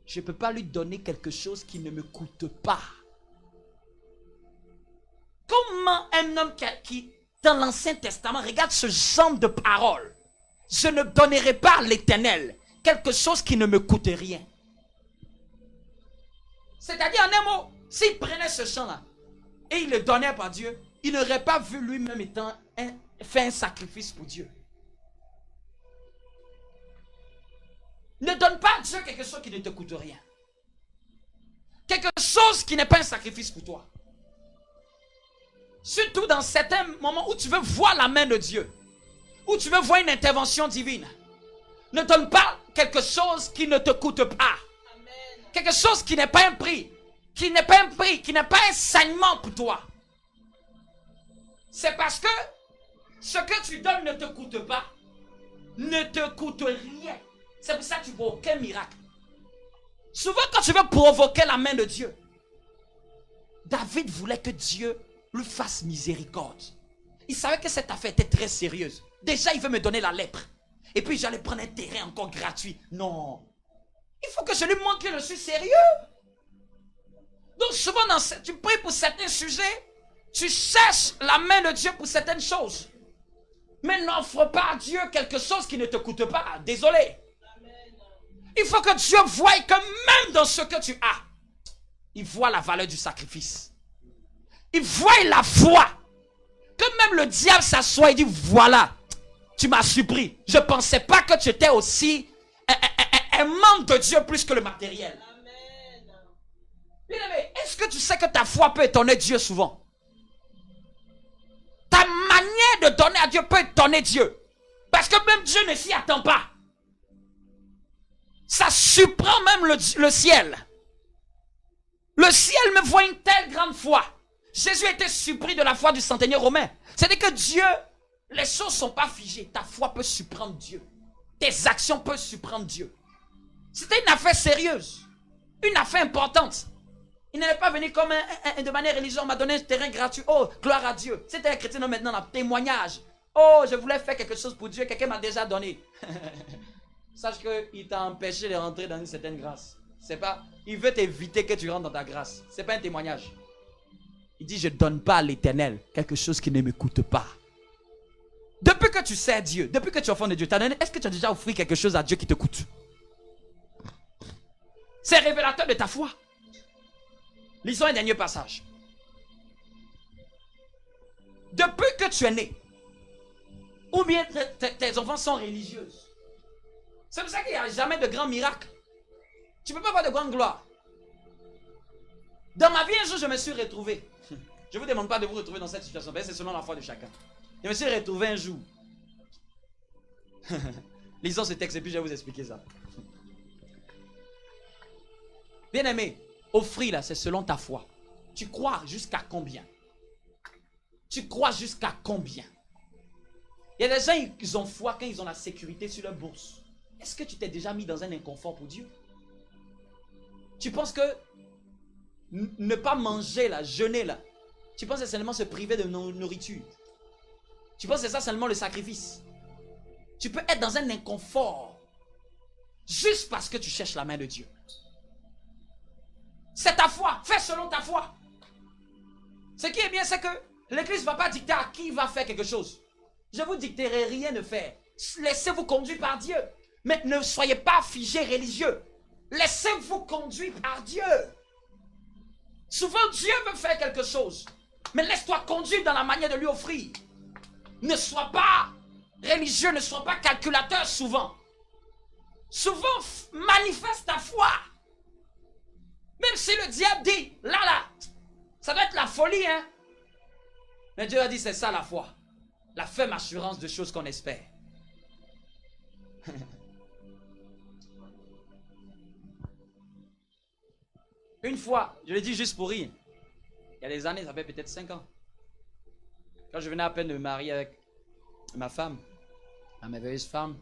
S3: Je ne peux pas lui donner quelque chose qui ne me coûte pas. Comment un homme qui dans l'Ancien Testament, regarde ce genre de parole. Je ne donnerai pas à l'Éternel quelque chose qui ne me coûte rien. C'est-à-dire, en un mot, s'il prenait ce champ-là et il le donnait par Dieu, il n'aurait pas vu lui-même faire un sacrifice pour Dieu. Ne donne pas à Dieu quelque chose qui ne te coûte rien. Quelque chose qui n'est pas un sacrifice pour toi. Surtout dans certains moments où tu veux voir la main de Dieu, où tu veux voir une intervention divine. Ne donne pas quelque chose qui ne te coûte pas. Amen. Quelque chose qui n'est pas un prix, qui n'est pas un saignement pour toi. C'est parce que ce que tu donnes ne te coûte pas, ne te coûte rien. C'est pour ça que tu ne vois aucun miracle. Souvent quand tu veux provoquer la main de Dieu, David voulait que Dieu lui fasse miséricorde. Il savait que cette affaire était très sérieuse. Déjà, il veut me donner la lèpre. Et puis, j'allais prendre un terrain encore gratuit. Non. Il faut que je lui montre que je suis sérieux. Donc, souvent, tu pries pour certains sujets. Tu cherches la main de Dieu pour certaines choses. Mais n'offre pas à Dieu quelque chose qui ne te coûte pas. Désolé. Il faut que Dieu voie que même dans ce que tu as, il voit la valeur du sacrifice. Il voit la foi. Que même le diable s'assoit et dit, voilà, tu m'as surpris. Je ne pensais pas que tu étais aussi un membre de Dieu plus que le matériel. Bien-aimé, est-ce que tu sais que ta foi peut étonner Dieu souvent? Ta manière de donner à Dieu peut étonner Dieu. Parce que même Dieu ne s'y attend pas. Ça surprend même le ciel. Le ciel me voit une telle grande foi. Jésus était surpris de la foi du centenier romain. C'est-à-dire que Dieu, les choses ne sont pas figées. Ta foi peut surprendre Dieu. Tes actions peuvent surprendre Dieu. C'était une affaire sérieuse. Une affaire importante. Il n'allait pas venir comme de manière religieuse. On m'a donné un terrain gratuit. Oh, gloire à Dieu. C'était un chrétien maintenant, un témoignage. Oh, je voulais faire quelque chose pour Dieu. Quelqu'un m'a déjà donné. Sache qu'il t'a empêché de rentrer dans une certaine grâce. C'est pas, il veut t'éviter que tu rentres dans ta grâce. C'est pas un témoignage. Il dit, je ne donne pas à l'Éternel quelque chose qui ne me coûte pas. Depuis que tu sais Dieu, depuis que tu es enfant de Dieu, est-ce que tu as déjà offert quelque chose à Dieu qui te coûte? C'est révélateur de ta foi. Lisons un dernier passage. Depuis que tu es né, ou bien tes enfants sont religieuses, c'est pour ça qu'il n'y a jamais de grands miracles. Tu ne peux pas avoir de grande gloire. Dans ma vie, un jour, je me suis retrouvé. Je ne vous demande pas de vous retrouver dans cette situation, c'est selon la foi de chacun. Je me suis retrouvé un jour. Lisons ce texte et puis je vais vous expliquer ça. Bien aimé, offrir là, c'est selon ta foi. Tu crois jusqu'à combien? Tu crois jusqu'à combien? Il y a des gens, ils ont foi quand ils ont la sécurité sur leur bourse. Est-ce que tu t'es déjà mis dans un inconfort pour Dieu? Tu penses que ne pas manger là, jeûner là, tu penses que c'est seulement se priver de nourriture? Tu penses que c'est ça seulement le sacrifice? Tu peux être dans un inconfort juste parce que tu cherches la main de Dieu. C'est ta foi. Fais selon ta foi. Ce qui est bien, c'est que l'Église ne va pas dicter à qui va faire quelque chose. Je ne vous dicterai rien de faire. Laissez-vous conduire par Dieu. Mais ne soyez pas figés religieux. Laissez-vous conduire par Dieu. Souvent, Dieu veut faire quelque chose. Mais laisse-toi conduire dans la manière de lui offrir. Ne sois pas religieux, ne sois pas calculateur souvent. Souvent, manifeste ta foi. Même si le diable dit, là, ça doit être la folie, hein. Mais Dieu a dit, c'est ça la foi. La ferme assurance de choses qu'on espère. Une fois, je l'ai dit juste pour rire. Il y a des années, ça fait peut-être 5 ans. Quand je venais à peine de me marier avec ma femme, ma merveilleuse femme.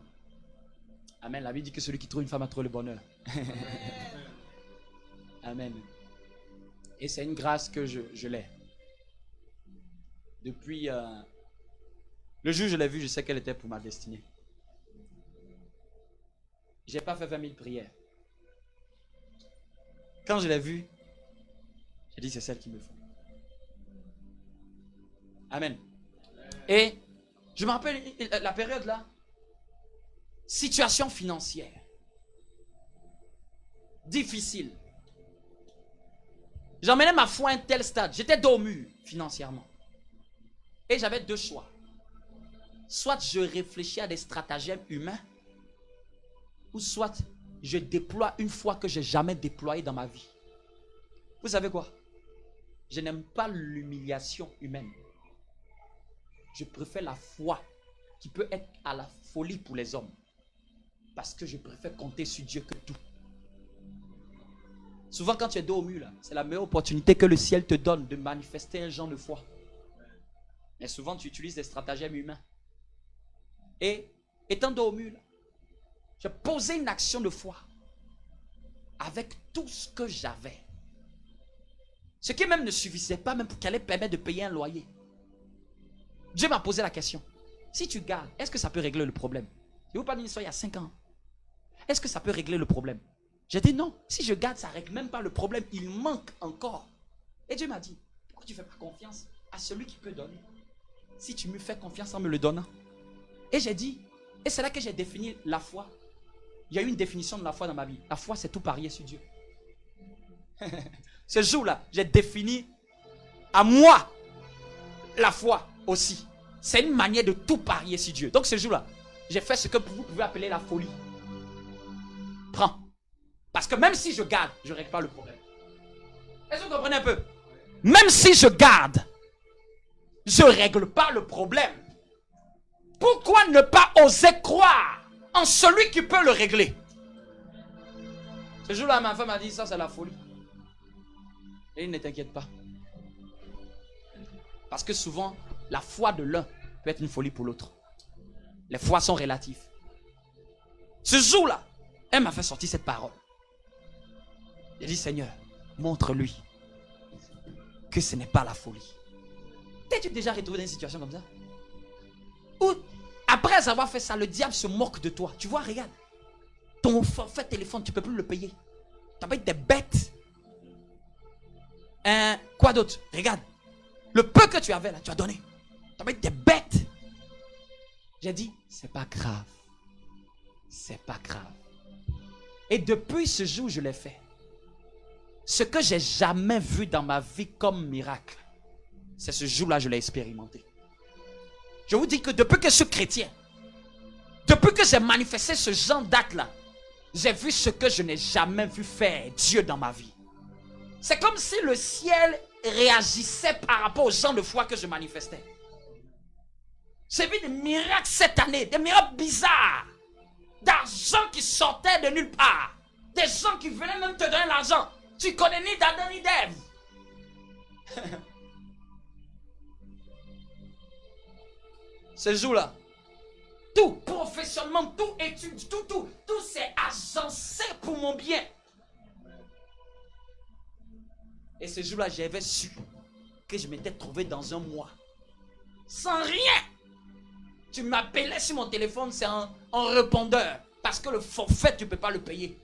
S3: Amen. La Bible dit que celui qui trouve une femme a trouvé le bonheur. Amen. Et c'est une grâce que je l'ai. Depuis le jour où je l'ai vue, je sais qu'elle était pour ma destinée. Je n'ai pas fait 20 000 prières. Quand je l'ai vue, j'ai dit c'est celle qu'il me faut. Amen. Et je me rappelle la période là. Situation financière. Difficile. J'emmenais ma foi à un tel stade. J'étais dos au mur financièrement. Et j'avais deux choix. Soit je réfléchis à des stratagèmes humains, ou soit je déploie une foi que je n'ai jamais déployée dans ma vie. Vous savez quoi? Je n'aime pas l'humiliation humaine. Je préfère la foi qui peut être à la folie pour les hommes. Parce que je préfère compter sur Dieu que tout. Souvent quand tu es dos au mur, là, c'est la meilleure opportunité que le ciel te donne de manifester un genre de foi. Mais souvent tu utilises des stratagèmes humains. Et étant dos au mur, là, j'ai posé une action de foi avec tout ce que j'avais. Ce qui même ne suffisait pas même pour qu'elle allait permettre de payer un loyer. Dieu m'a posé la question. Si tu gardes, est-ce que ça peut régler le problème? Je vous parle d'une histoire il y a 5 ans. Est-ce que ça peut régler le problème? J'ai dit non. Si je garde, ça ne règle même pas le problème. Il manque encore. Et Dieu m'a dit, pourquoi tu ne fais pas confiance à celui qui peut donner? Si tu me fais confiance en me le donnant. Et j'ai dit, et c'est là que j'ai défini la foi. Il y a eu une définition de la foi dans ma vie. La foi, c'est tout parier sur Dieu. Ce jour-là, j'ai défini à moi la foi aussi. C'est une manière de tout parier sur Dieu. Donc ce jour-là, j'ai fait ce que vous pouvez appeler la folie. Prends. Parce que même si je garde, je ne règle pas le problème. Est-ce que vous comprenez un peu? Même si je garde, je ne règle pas le problème. Pourquoi ne pas oser croire en celui qui peut le régler? Ce jour-là, ma femme m'a dit, ça c'est la folie. Et ne t'inquiète pas. Parce que souvent, la foi de l'un peut être une folie pour l'autre. Les foi sont relatives. Ce jour-là, elle m'a fait sortir cette parole. J'ai dit, Seigneur, montre-lui que ce n'est pas la folie. T'es-tu déjà retrouvé dans une situation comme ça? Où, après avoir fait ça, le diable se moque de toi. Tu vois, regarde. Ton forfait téléphone, tu ne peux plus le payer. Tu as des bêtes. Quoi d'autre? Regarde. Le peu que tu avais là, tu as donné. Tu as des bêtes. J'ai dit, c'est pas grave. C'est pas grave. Et depuis ce jour, je l'ai fait. Ce que j'ai jamais vu dans ma vie comme miracle, c'est ce jour-là, je l'ai expérimenté. Je vous dis que depuis que je suis chrétien, depuis que j'ai manifesté ce genre d'acte-là, j'ai vu ce que je n'ai jamais vu faire Dieu dans ma vie. C'est comme si le ciel réagissait par rapport aux gens de foi que je manifestais. J'ai vu des miracles cette année, des miracles bizarres, d'argent qui sortait de nulle part, des gens qui venaient même te donner l'argent. Tu connais ni d'Adam ni d'Ève. Ce jour-là, tout, professionnellement, tout, études, tout c'est agencé pour mon bien. Et ce jour-là, j'avais su que je m'étais trouvé dans un mois. Sans rien. Tu m'appelais sur mon téléphone, c'est en répondeur. Parce que le forfait, tu ne peux pas le payer.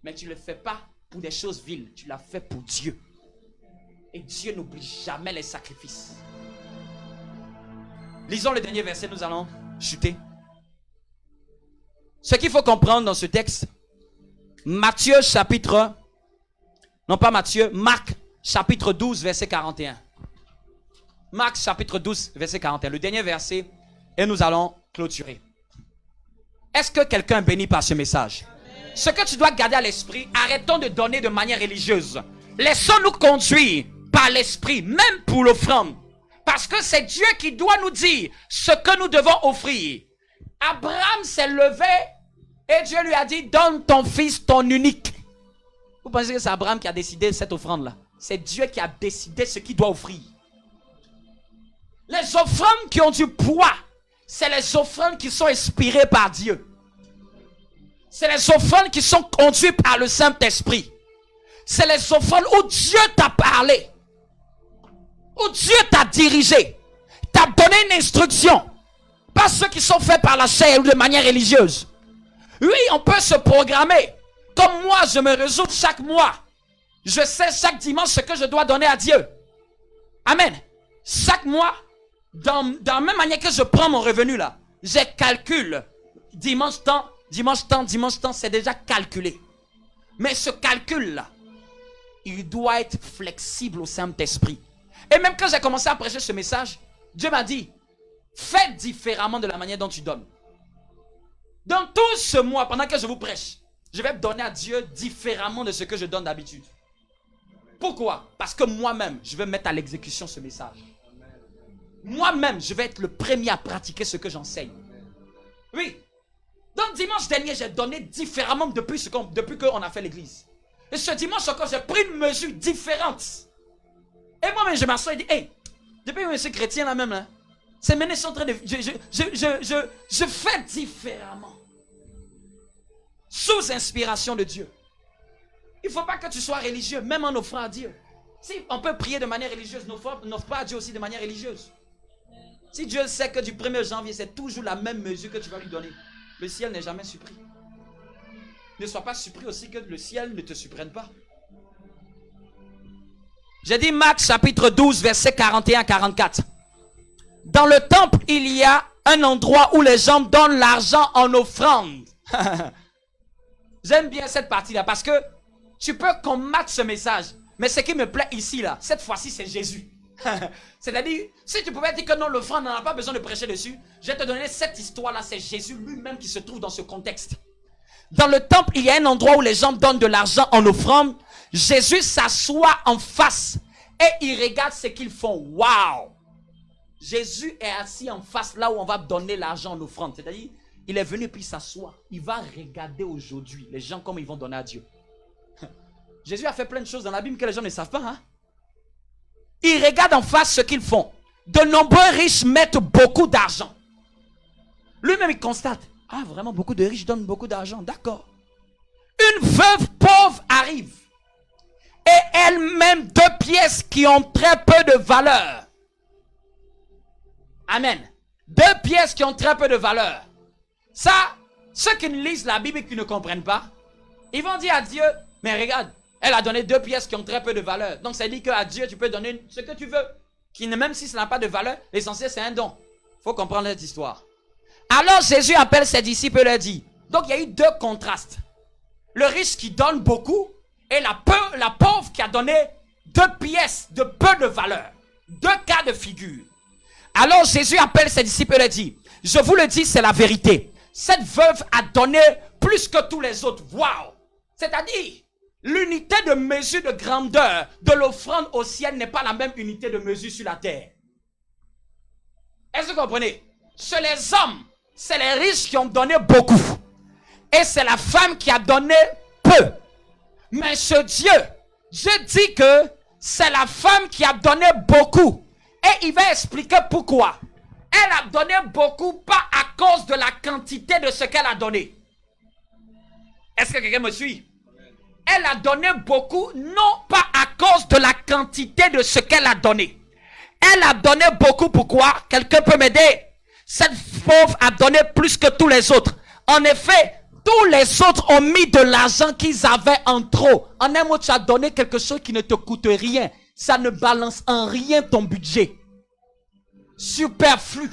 S3: Mais tu ne le fais pas pour des choses viles. Tu l'as fait pour Dieu. Et Dieu n'oublie jamais les sacrifices. Lisons le dernier verset, nous allons chuter. Ce qu'il faut comprendre dans ce texte, Marc chapitre 12, verset 41. Marc chapitre 12, verset 41. Le dernier verset, et nous allons clôturer. Est-ce que quelqu'un est béni par ce message? Ce que tu dois garder à l'esprit, arrêtons de donner de manière religieuse. Laissons-nous conduire par l'esprit, même pour l'offrande. Parce que c'est Dieu qui doit nous dire ce que nous devons offrir. Abraham s'est levé et Dieu lui a dit, donne ton fils, ton unique. Vous pensez que c'est Abraham qui a décidé cette offrande-là? C'est Dieu qui a décidé ce qu'il doit offrir. Les offrandes qui ont du poids, c'est les offrandes qui sont inspirées par Dieu. C'est les offrandes qui sont conduites par le Saint-Esprit. C'est les offrandes où Dieu t'a parlé. Où Dieu t'a dirigé. T'a donné une instruction. Pas ceux qui sont faits par la chair ou de manière religieuse. Oui, on peut se programmer. Comme moi, je me résous chaque mois. Je sais chaque dimanche ce que je dois donner à Dieu. Amen. Chaque mois, dans la même manière que je prends mon revenu là, je calcule. Dimanche temps, c'est déjà calculé. Mais ce calcul-là, il doit être flexible au Saint-Esprit. Et même quand j'ai commencé à prêcher ce message, Dieu m'a dit, fais différemment de la manière dont tu donnes. Dans tout ce mois, pendant que je vous prêche, je vais donner à Dieu différemment de ce que je donne d'habitude. Pourquoi? Parce que moi-même, je vais mettre à l'exécution ce message. Moi-même, je vais être le premier à pratiquer ce que j'enseigne. Oui. Donc dimanche dernier, j'ai donné différemment depuis qu'on a fait l'église. Et ce dimanche encore, j'ai pris une mesure différente. Et moi-même, je m'assois et dis, hey, depuis que je suis chrétien là même, là, c'est maintenant je suis en train de... Je fais différemment. Sous inspiration de Dieu. Il ne faut pas que tu sois religieux, même en offrant à Dieu. Si on peut prier de manière religieuse, n'offre pas à Dieu aussi de manière religieuse. Si Dieu sait que du 1er janvier, c'est toujours la même mesure que tu vas lui donner, le ciel n'est jamais surpris. Ne sois pas surpris aussi que le ciel ne te surprenne pas. J'ai dit Marc chapitre 12, verset 41-44. Dans le temple, il y a un endroit où les gens donnent l'argent en offrande. J'aime bien cette partie-là parce que tu peux combattre ce message. Mais ce qui me plaît ici, là, cette fois-ci, c'est Jésus. C'est-à-dire, si tu pouvais dire que non, l'offrande, on n'a pas besoin de prêcher dessus, je vais te donner cette histoire-là. C'est Jésus lui-même qui se trouve dans ce contexte. Dans le temple, il y a un endroit où les gens donnent de l'argent en offrande. Jésus s'assoit en face et il regarde ce qu'ils font. Waouh! Jésus est assis en face là où on va donner l'argent en offrande. C'est-à-dire, il est venu puis s'assoit. Il va regarder aujourd'hui les gens comme ils vont donner à Dieu. Jésus a fait plein de choses dans la Bible que les gens ne savent pas. Hein? Il regarde en face ce qu'ils font. De nombreux riches mettent beaucoup d'argent. Lui-même, il constate. Ah, vraiment, beaucoup de riches donnent beaucoup d'argent. D'accord. Une veuve pauvre arrive. Et elle-même 2 pièces qui ont très peu de valeur. Amen. 2 pièces qui ont très peu de valeur. Ça, ceux qui ne lisent la Bible et qui ne comprennent pas, ils vont dire à Dieu, mais regarde, elle a donné 2 pièces qui ont très peu de valeur. Donc ça dit qu'à Dieu, tu peux donner ce que tu veux. Même si ça n'a pas de valeur, l'essentiel c'est un don. Il faut comprendre cette histoire. Alors Jésus appelle ses disciples et leur dit. Donc il y a eu 2 contrastes. Le riche qui donne beaucoup et la pauvre qui a donné 2 pièces de peu de valeur. 2 cas de figure. Alors Jésus appelle ses disciples et leur dit. Je vous le dis, c'est la vérité. Cette veuve a donné plus que tous les autres. Waouh! C'est-à-dire, l'unité de mesure de grandeur de l'offrande au ciel n'est pas la même unité de mesure sur la terre. Est-ce que vous comprenez? Chez les hommes, c'est les riches qui ont donné beaucoup. Et c'est la femme qui a donné peu. Mais chez Dieu, Dieu dit que c'est la femme qui a donné beaucoup. Et il va expliquer pourquoi. Elle a donné beaucoup, pas à cause de la quantité de ce qu'elle a donné. Est-ce que quelqu'un me suit? Elle a donné beaucoup, non pas à cause de la quantité de ce qu'elle a donné. Elle a donné beaucoup, pourquoi? Quelqu'un peut m'aider? Cette pauvre a donné plus que tous les autres. En effet, tous les autres ont mis de l'argent qu'ils avaient en trop. En un mot, tu as donné quelque chose qui ne te coûte rien. Ça ne balance en rien ton budget. Superflu.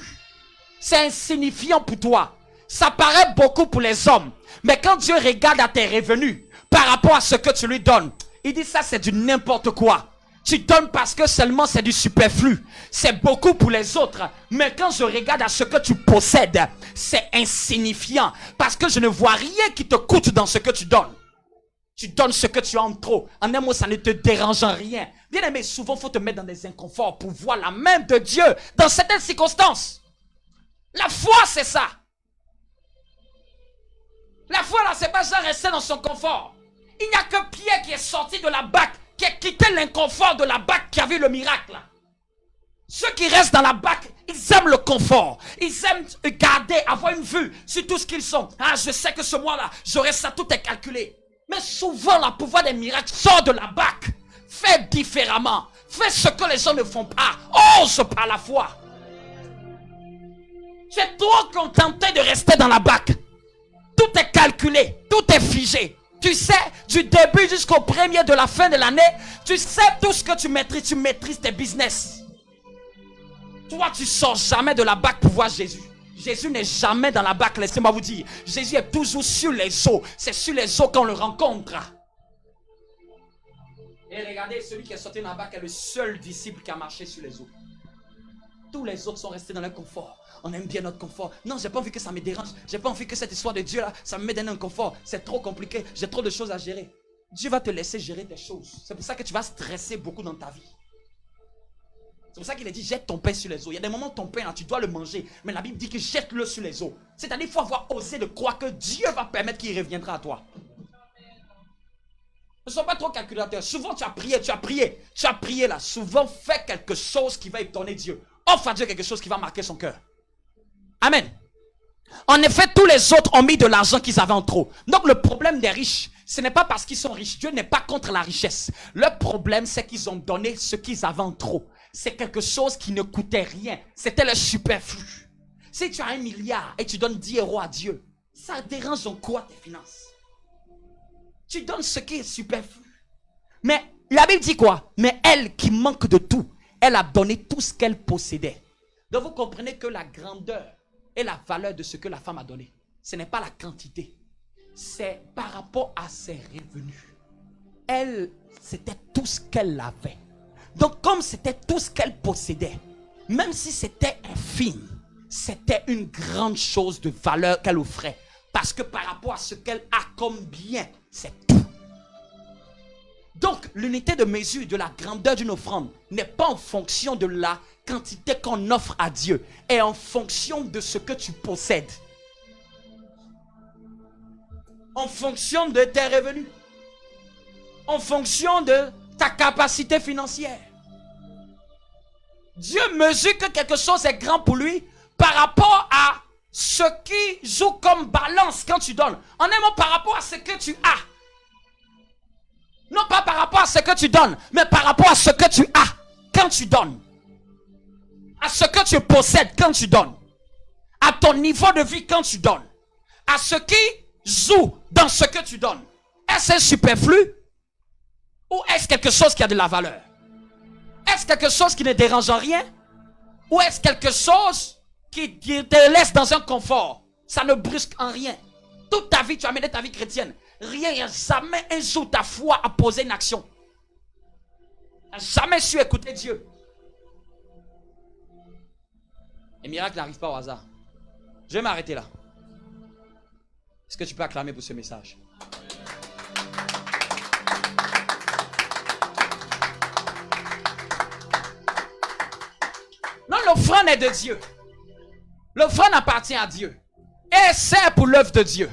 S3: C'est insignifiant pour toi. Ça paraît beaucoup pour les hommes. Mais quand Dieu regarde à tes revenus, par rapport à ce que tu lui donnes, il dit ça c'est du n'importe quoi. Tu donnes parce que seulement c'est du superflu. C'est beaucoup pour les autres. Mais quand je regarde à ce que tu possèdes, c'est insignifiant. Parce que je ne vois rien qui te coûte dans ce que tu donnes. Tu donnes ce que tu as en trop. En un mot, ça ne te dérange en rien. Bien aimé, souvent il faut te mettre dans des inconforts pour voir la main de Dieu dans certaines circonstances. La foi, c'est ça. La foi, là, c'est pas ça rester dans son confort. Il n'y a que Pierre qui est sorti de la barque, qui a quitté l'inconfort de la barque, qui a vu le miracle. Ceux qui restent dans la barque, ils aiment le confort. Ils aiment garder, avoir une vue sur tout ce qu'ils sont. Ah, je sais que ce mois-là, j'aurai ça, tout est calculé. Mais souvent, le pouvoir des miracles sort de la barque. Fais différemment. Fais ce que les gens ne font pas. Ose par la foi. Tu es trop contenté de rester dans la barque. Tout est calculé. Tout est figé. Tu sais, du début jusqu'au premier de la fin de l'année, tu sais tout ce que tu maîtrises tes business. Toi, tu sors jamais de la barque pour voir Jésus. Jésus n'est jamais dans la barque, laissez-moi vous dire. Jésus est toujours sur les eaux. C'est sur les eaux qu'on le rencontre. Et regardez, celui qui est sorti dans la barque est le seul disciple qui a marché sur les eaux. Tous les autres sont restés dans leur confort. On aime bien notre confort. Non, j'ai pas envie que ça me dérange. J'ai pas envie que cette histoire de Dieu là, ça me met dans un confort. C'est trop compliqué. J'ai trop de choses à gérer. Dieu va te laisser gérer tes choses. C'est pour ça que tu vas stresser beaucoup dans ta vie. C'est pour ça qu'il a dit jette ton pain sur les eaux. Il y a des moments où ton pain là, tu dois le manger. Mais la Bible dit que jette-le sur les eaux. C'est-à-dire qu'il faut avoir osé de croire que Dieu va permettre qu'il reviendra à toi. Ne sois pas trop calculateur. Souvent tu as prié là. Souvent fais quelque chose qui va étonner Dieu. Offre à Dieu quelque chose qui va marquer son cœur. Amen. En effet, tous les autres ont mis de l'argent qu'ils avaient en trop. Donc le problème des riches, ce n'est pas parce qu'ils sont riches. Dieu n'est pas contre la richesse. Le problème, c'est qu'ils ont donné ce qu'ils avaient en trop. C'est quelque chose qui ne coûtait rien. C'était le superflu. Si tu as 1 milliard et tu donnes 10 euros à Dieu, ça dérange en quoi tes finances? Tu donnes ce qui est superflu. Mais la Bible dit quoi? Mais elle qui manque de tout, elle a donné tout ce qu'elle possédait. Donc vous comprenez que la grandeur et la valeur de ce que la femme a donné, ce n'est pas la quantité. C'est par rapport à ses revenus. Elle, c'était tout ce qu'elle avait. Donc comme c'était tout ce qu'elle possédait, même si c'était infime, c'était une grande chose de valeur qu'elle offrait. Parce que par rapport à ce qu'elle a comme bien, c'est tout. Donc l'unité de mesure de la grandeur d'une offrande n'est pas en fonction de la quantité qu'on offre à Dieu, est en fonction de ce que tu possèdes. En fonction de tes revenus. En fonction de ta capacité financière. Dieu mesure que quelque chose est grand pour lui par rapport à ce qui joue comme balance quand tu donnes. En un mot, par rapport à ce que tu as. Non pas par rapport à ce que tu donnes, mais par rapport à ce que tu as quand tu donnes. À ce que tu possèdes quand tu donnes. À ton niveau de vie quand tu donnes. À ce qui joue dans ce que tu donnes. Est-ce un superflu? Ou est-ce quelque chose qui a de la valeur? Est-ce quelque chose qui ne dérange en rien? Ou est-ce quelque chose qui te laisse dans un confort? Ça ne brusque en rien. Toute ta vie, tu as mené ta vie chrétienne. Rien, il n'y a jamais un jour ta foi a posé une action. Tu n'as jamais su écouter Dieu. Les miracles n'arrivent pas au hasard. Je vais m'arrêter là. Est-ce que tu peux acclamer pour ce message? Non, l'offrande est de Dieu. L'offrande appartient à Dieu. Et sert pour l'œuvre de Dieu.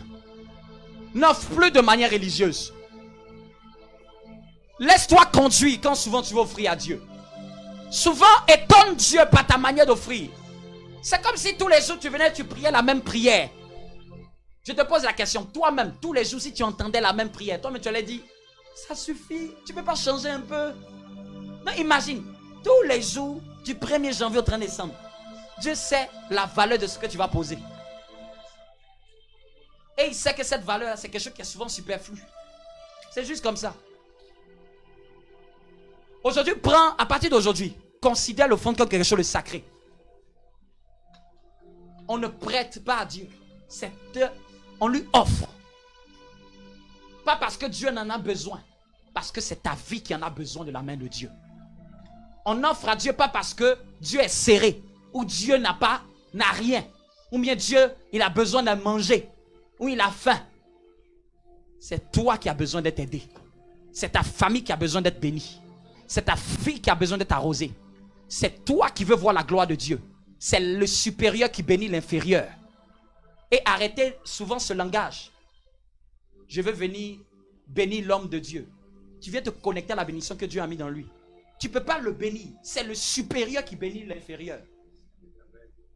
S3: N'offre plus de manière religieuse. Laisse-toi conduire quand souvent tu vas offrir à Dieu. Souvent, étonne Dieu par ta manière d'offrir. C'est comme si tous les jours tu venais, tu priais la même prière. Je te pose la question, toi-même, tous les jours, si tu entendais la même prière, toi-même tu allais dire, ça suffit, tu ne peux pas changer un peu. Non, imagine, tous les jours, du 1er janvier au 30 décembre, Dieu sait la valeur de ce que tu vas poser. Et il sait que cette valeur, c'est quelque chose qui est souvent superflu. C'est juste comme ça. Aujourd'hui, à partir d'aujourd'hui, considère l'offrande comme quelque chose de sacré. On ne prête pas à Dieu. On lui offre. Pas parce que Dieu n'en a besoin. Parce que c'est ta vie qui en a besoin de la main de Dieu. On offre à Dieu pas parce que Dieu est serré. Ou Dieu n'a rien. Ou bien Dieu, il a besoin de manger. Ou il a faim. C'est toi qui as besoin d'être aidé. C'est ta famille qui a besoin d'être bénie. C'est ta fille qui a besoin d'être arrosée. C'est toi qui veux voir la gloire de Dieu. C'est le supérieur qui bénit l'inférieur. Et arrêtez souvent ce langage. Je veux venir bénir l'homme de Dieu. Tu viens te connecter à la bénédiction que Dieu a mis dans lui. Tu ne peux pas le bénir. C'est le supérieur qui bénit l'inférieur.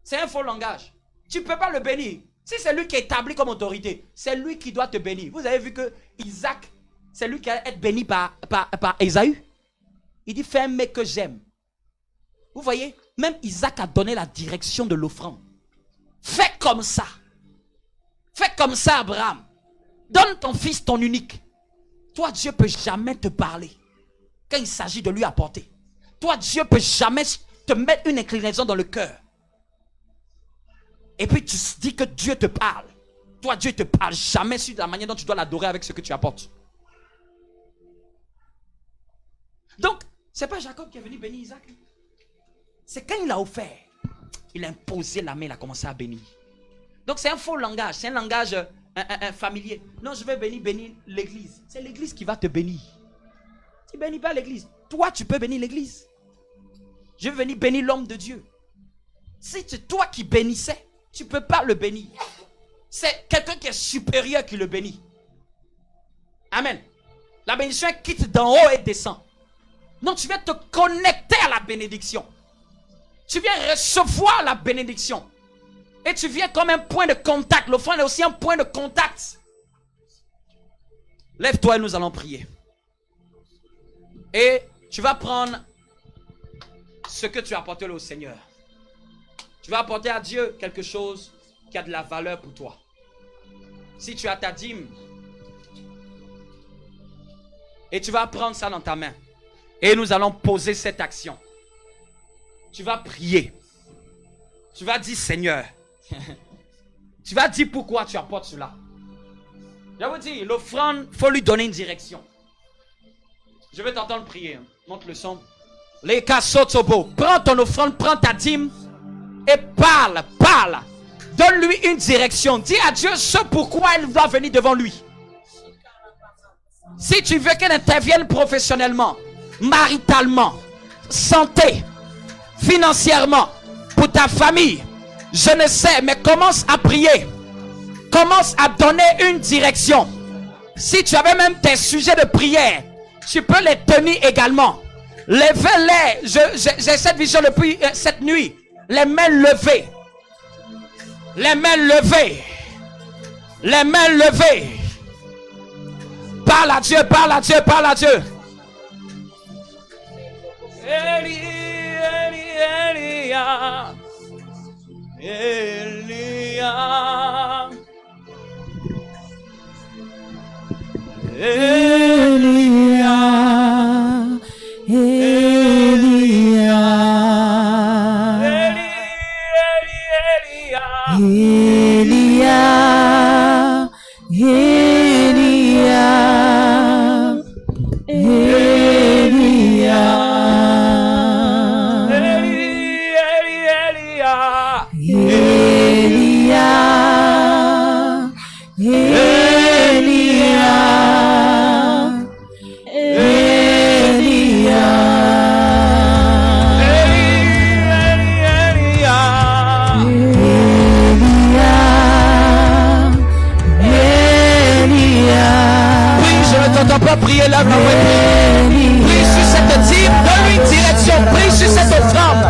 S3: C'est un faux langage. Tu ne peux pas le bénir. Si c'est lui qui est établi comme autorité, c'est lui qui doit te bénir. Vous avez vu que Isaac, c'est lui qui a été béni par Ésaü. Il dit, fais un mec que j'aime. Vous voyez, même Isaac a donné la direction de l'offrande. Fais comme ça. Fais comme ça, Abraham. Donne ton fils, ton unique. Toi, Dieu ne peut jamais te parler quand il s'agit de lui apporter. Toi, Dieu ne peut jamais te mettre une inclinaison dans le cœur. Et puis tu dis que Dieu te parle. Toi, Dieu ne te parle jamais sur la manière dont tu dois l'adorer avec ce que tu apportes. Donc, ce n'est pas Jacob qui est venu bénir Isaac. C'est quand il a offert, il a imposé la main, il a commencé à bénir. Donc c'est un faux langage, c'est un langage familier. Non, je vais bénir l'église. C'est l'église qui va te bénir. Tu ne bénis pas l'église. Toi, tu peux bénir l'église. Je vais venir bénir l'homme de Dieu. Si c'est toi qui bénissais, tu ne peux pas le bénir. C'est quelqu'un qui est supérieur qui le bénit. Amen. La bénédiction quitte d'en haut et descend. Non, tu viens te connecter à la bénédiction. Tu viens recevoir la bénédiction. Et tu viens comme un point de contact. L'offrande est aussi un point de contact. Lève-toi et nous allons prier. Et tu vas prendre ce que tu as apporté au Seigneur. Tu vas apporter à Dieu quelque chose qui a de la valeur pour toi. Si tu as ta dîme, et tu vas prendre ça dans ta main. Et nous allons poser cette action. Tu vas prier. Tu vas dire, Seigneur. Tu vas dire pourquoi tu apportes cela. Je vous dis, l'offrande, il faut lui donner une direction. Je vais t'entendre prier. Monte le son. Les kassotobo. Prends ton offrande, prends ta dîme. Et parle. Donne-lui une direction. Dis à Dieu ce pourquoi elle doit venir devant lui. Si tu veux qu'elle intervienne professionnellement, maritalement, santé, financièrement, pour ta famille, je ne sais, mais commence à prier. Commence à donner une direction. Si tu avais même tes sujets de prière, tu peux les tenir également. Levez-les. J'ai cette vision depuis cette nuit. Les mains levées. Les mains levées. Les mains levées. Parle à Dieu, parle à Dieu, parle à Dieu. Eli, Eli, Elia. Elia.
S2: Elia. Elia. Elia. Elia. Elia.
S3: Priez, lève la main. donne-lui une direction. Prie sur cette offrande.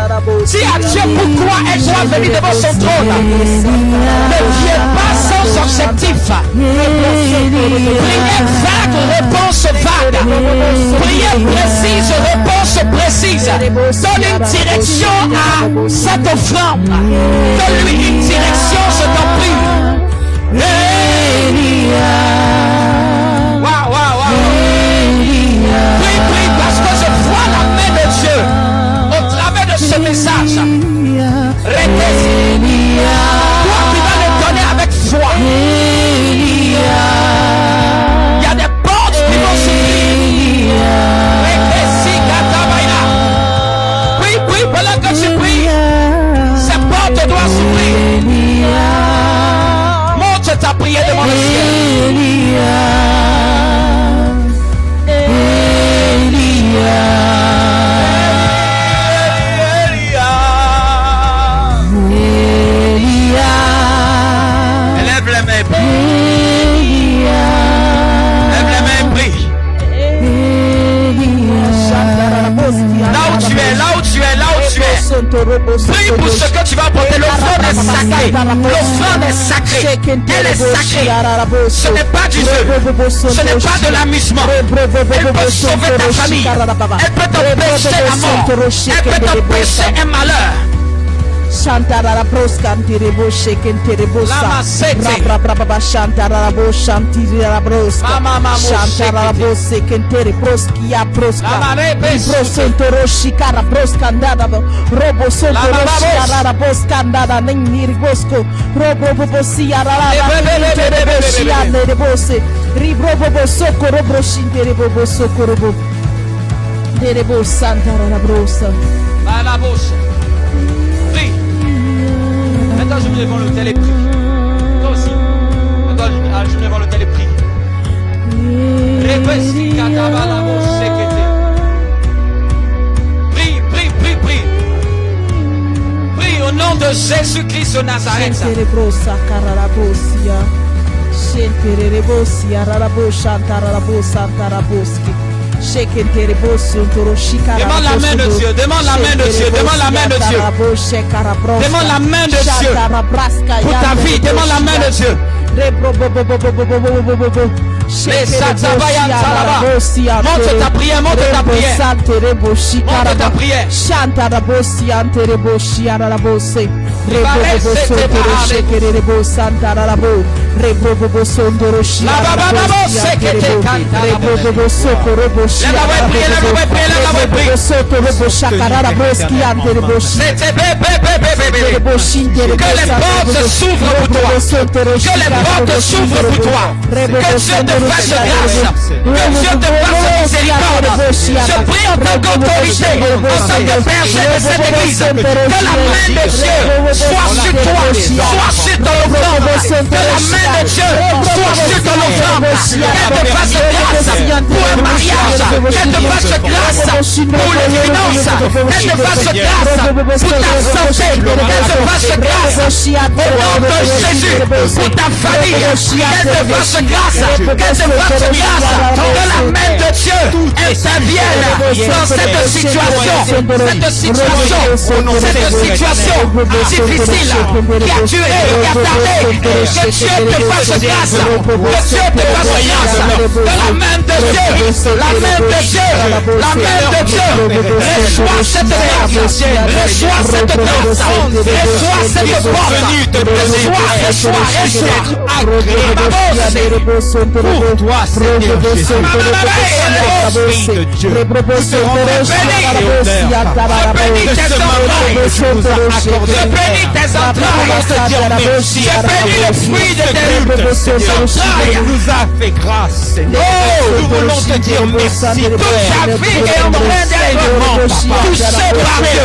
S3: Dis à Dieu pourquoi elle doit venir devant son trône. Ne viens pas sans objectif. Prière vague, réponse vague. Prière précise, réponse précise. Donne une direction à cette offrande. Donne-lui une direction, je t'en prie. Waouh, waouh, waouh. Prie, prie, parce que je vois la main de Dieu au travers de ce message. Répète. Toi, tu vas le donner avec foi. Il y a des portes qui vont s'ouvrir. Prie, prie, pendant que tu pries. Ces portes doivent s'ouvrir. Monte ta prière devant le ciel. Élève les mains, prie. Lève les mains, prie. Là où tu es, là où tu es, là où tu es. Prie pour ce que tu vas apporter. L'offrande est sacrée. L'offrande est sacrée. Elle est sacrée. Ce n'est pas du jeu. Ce n'est pas de l'amusement. Elle peut sauver ta famille. Elle peut t'empêcher la mort. Elle peut t'empêcher un malheur.
S2: Shantara broscantere boshe kentere bossa brabra shantara boshantira broska shantara bosse kentere broskia broska brosentoro shikara broskandada robo sontoro shikara broskandada ningiri bosko robo bosia rara kentere bosse ribrobo sokoro broshintere bobo sokoro dere bossantara brosa
S3: la bouche. Prie. Maintenant, je me devant l'autel et prie. Toi aussi. Maintenant, je me devant l'autel et prie. Prie, prie, prie, prie. Prie au nom de Jésus-Christ de Nazareth. Demande la main de Dieu, demande la main de Dieu, demande la main de Dieu. Demande la main de Dieu pour ta vie, demande la main de Dieu. Monte ta prière, monte ta prière. Monte ta prière. Que les portes s'ouvrent pour toi. Que les portes s'ouvrent pour toi. Que Dieu te fasse grâce. Que Dieu te fasse miséricorde. Je prie en tant qu'autorité, en tant que berger de cette église, que la main de Dieu soit sur toi, soit sur ton offrande. Que la main de Dieu soit sur ton offrande. Qu'elle te fasse grâce pour un mariage. Qu'elle te fasse grâce pour les finances. Qu'elle te fasse grâce pour ta santé. Qu'elle te fasse grâce au nom de Jésus pour ta famille. Qu'elle te fasse grâce. Qu'elle te fasse grâce. Que la main de Dieu intervienne dans cette situation. Cette situation difficile qui a duré, qui a tardé. Que Dieu te fasse grâce. Que Dieu te fasse grâce. Que la main de Dieu, la main de Dieu, la main de Dieu reçoit cette grâce. Reçoit cette grâce. Reçoit cette porte. Reçoit.
S4: Pour toi, Seigneur Jésus, Esprit de Dieu,
S3: Je bénis tes entrailles. Je bénis tes entrailles. Je bénis le fruit de tes entrailles.
S4: nous a fait grâce, Seigneur. Nous voulons te dire merci.
S3: Toute ta vie est en train d'être touchée par Dieu.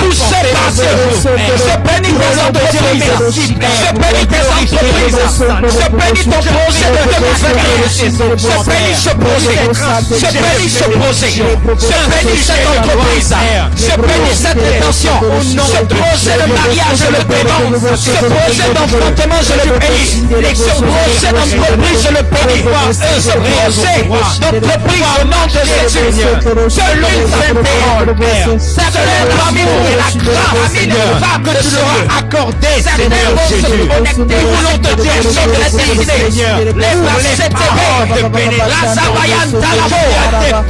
S3: Touchée par Dieu. Je bénis tes entreprises. Je bénis tes entreprises. Je bénis ton projet de devenir. Je bénis ce projet. Je bénis ce projet. Je bénis cette entreprise. Je bénis cette intention. Ce projet de mariage, je le bénis. Ce projet d'enfantement, je le bénis. Ce projet d'entreprise, je le bénis. Ce projet
S4: notre prise au nom de Jésus, que l'huile s'imprègne, Père. Selon l'amour et la grâce, Seigneur, que tu leur as accordé, Seigneur Jésus. Nous voulons te dire merci, Seigneur, pour les paroles de bénédiction.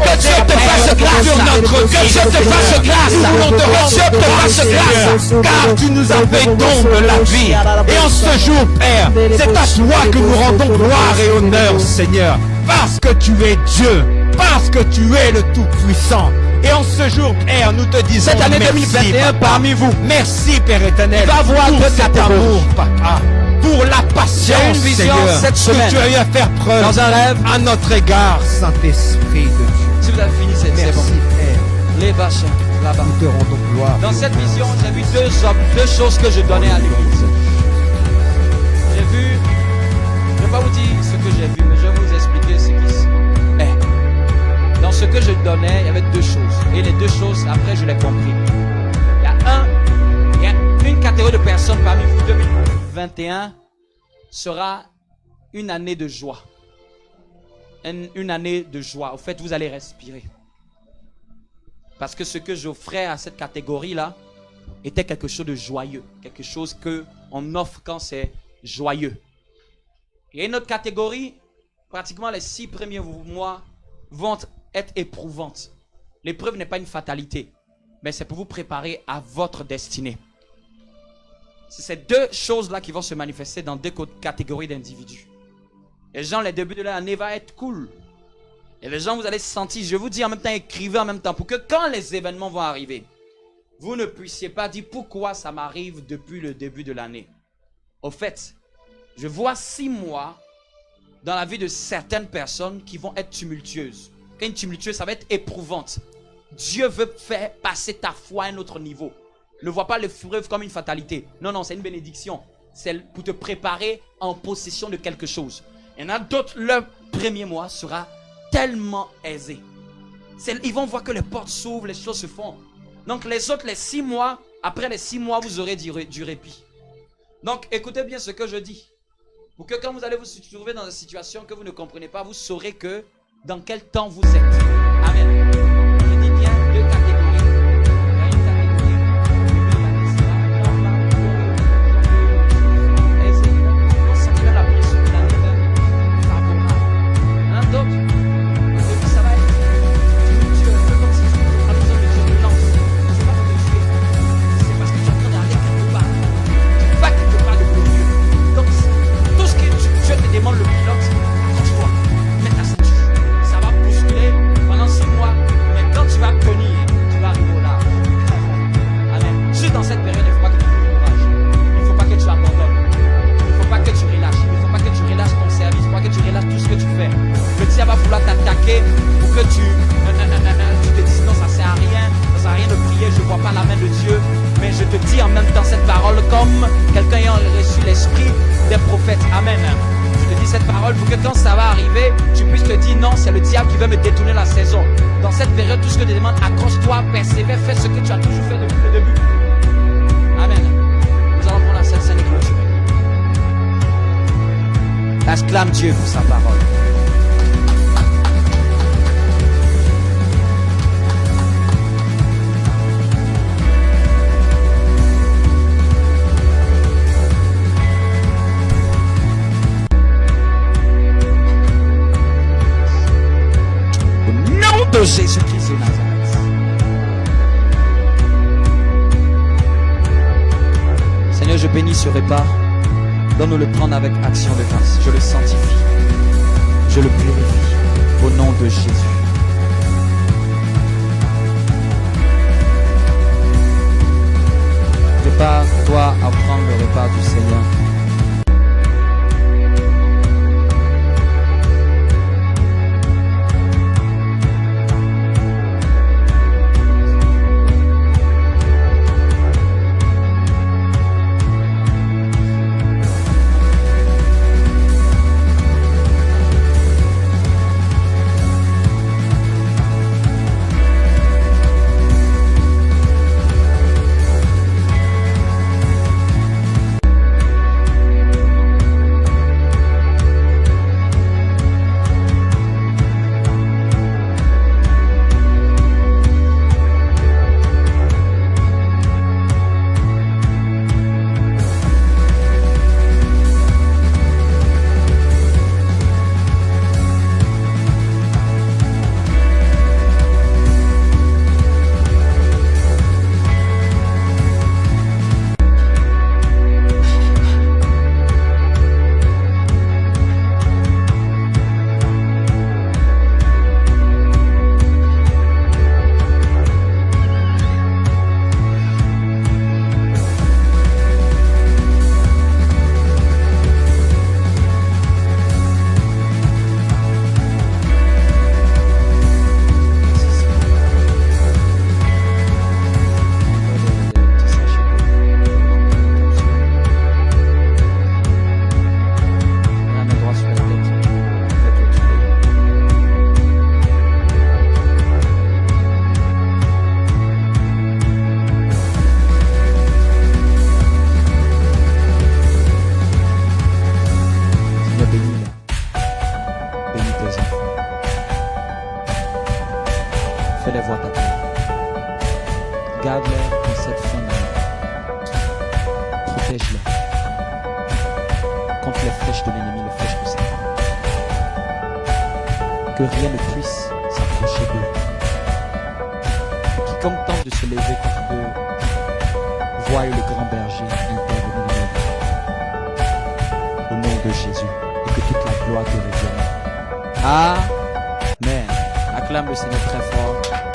S4: Que Dieu te fasse grâce sur notre vie. Que Dieu te fasse grâce. Nous voulons te rendre, Dieu te fasse grâce, car tu nous as fait don de la vie. Et en ce jour, Père, c'est à toi que nous rendons gloire et honneur, Seigneur, parce que tu es Dieu, parce que tu es le Tout-Puissant. Et en ce jour, Père, nous te disons cette année merci, 2021 parmi vous. Merci, Père éternel, pour cet amour, Papa, pour la patience, une vision Seigneur, cette semaine, que tu as eu à faire preuve dans un rêve à notre égard, Saint-Esprit de Dieu.
S3: Si vous avez fini, c'est
S4: merci,
S3: bon.
S4: Père.
S3: Les vaches, là-bas.
S4: Nous te rendons gloire.
S3: Dans cette vision, j'ai vu deux choses que je donnais à l'église. J'ai vu, je ne vais pas vous dire ce que j'ai vu, mais je vais vous expliquer ce qui est. Dans ce que je donnais, il y avait deux choses. Et les deux choses, après, je l'ai compris. Il y a une catégorie de personnes parmi vous. 2021 sera une année de joie. Une année de joie. Au fait, vous allez respirer. Parce que ce que j'offrais à cette catégorie-là était quelque chose de joyeux. Quelque chose qu'on offre quand c'est joyeux. Il y a une autre catégorie, pratiquement les 6 premiers mois vont être éprouvantes. L'épreuve n'est pas une fatalité, mais c'est pour vous préparer à votre destinée. C'est ces deux choses-là qui vont se manifester dans deux catégories d'individus. Les gens, les débuts de l'année va être cool. Et les gens, vous allez se sentir, je vous dis en même temps, écrivez en même temps, pour que quand les événements vont arriver, vous ne puissiez pas dire pourquoi ça m'arrive depuis le début de l'année. Au fait, je vois 6 mois dans la vie de certaines personnes qui vont être tumultueuses. Quand une tumultueuse, ça va être éprouvante. Dieu veut faire passer ta foi à un autre niveau. Ne vois pas l'épreuve comme une fatalité. Non, non, c'est une bénédiction. C'est pour te préparer en possession de quelque chose. Il y en a d'autres, leur premier mois sera tellement aisé. Ils vont voir que les portes s'ouvrent, les choses se font. Donc les autres, les 6 mois, après les 6 mois, vous aurez du répit. Donc écoutez bien ce que je dis. Pour que quand vous allez vous trouver dans une situation que vous ne comprenez pas, vous saurez que dans quel temps vous êtes. Amen. Je dis bien 2 catégories. Il y a une catégorie. Et c'est on sent la pression de l'année favorable. Il y en a d'autres. Ça va être tumultueux, un peu comme si tu as besoin de Dieu de lance. C'est pas pour te tuer. C'est parce que tu es en train d'aller quelque part. Tu vas quelque part de glorieux. Donc, tout ce que Dieu te demande, le pilote, accroche-toi. Mets ta ceinture. Ça va bousculer pendant 6 mois. Mais quand tu vas tenir, tu vas arriver au large. Amen. Juste dans cette période, il ne faut pas que tu te décourages. Il ne faut pas que tu abandonnes. Il ne faut pas que tu relâches. Il ne faut pas que tu relâches ton service. Il ne faut pas que tu relâches tout ce que tu fais. Le diable va vouloir t'attaquer pour que tu te dises non, ça ne sert à rien. Ça ne sert à rien de prier. Je ne vois pas la main de Dieu. Mais je te dis en même temps cette parole comme quelqu'un ayant reçu l'esprit des prophètes. Amen. Je te dis cette parole pour que quand ça va arriver, tu puisses te dire non, c'est le diable qui veut me détourner la saison. Dans cette période, tout ce que tu demandes, accroche-toi, persévère, fais ce que tu as toujours fait depuis le début. Amen. Nous allons prendre la scène et clôturer. Acclame Dieu pour sa parole. De Jésus-Christ de Nazareth. Seigneur, je bénis ce repas. Donne-nous le prendre avec action de grâce. Je le sanctifie. Je le purifie. Au nom de Jésus. Prépare-toi à prendre le repas du Seigneur. Fais-les voir ta gloire. Garde-les dans cette fin d'année. Protège-les contre les flèches de l'ennemi, les flèches de Satan. Que rien ne puisse s'approcher d'eux. Quiconque tente de se lever contre eux, voie le grand berger intervenir au nom de Jésus, et que toute la gloire te revienne. Amen. Acclame le Seigneur très fort.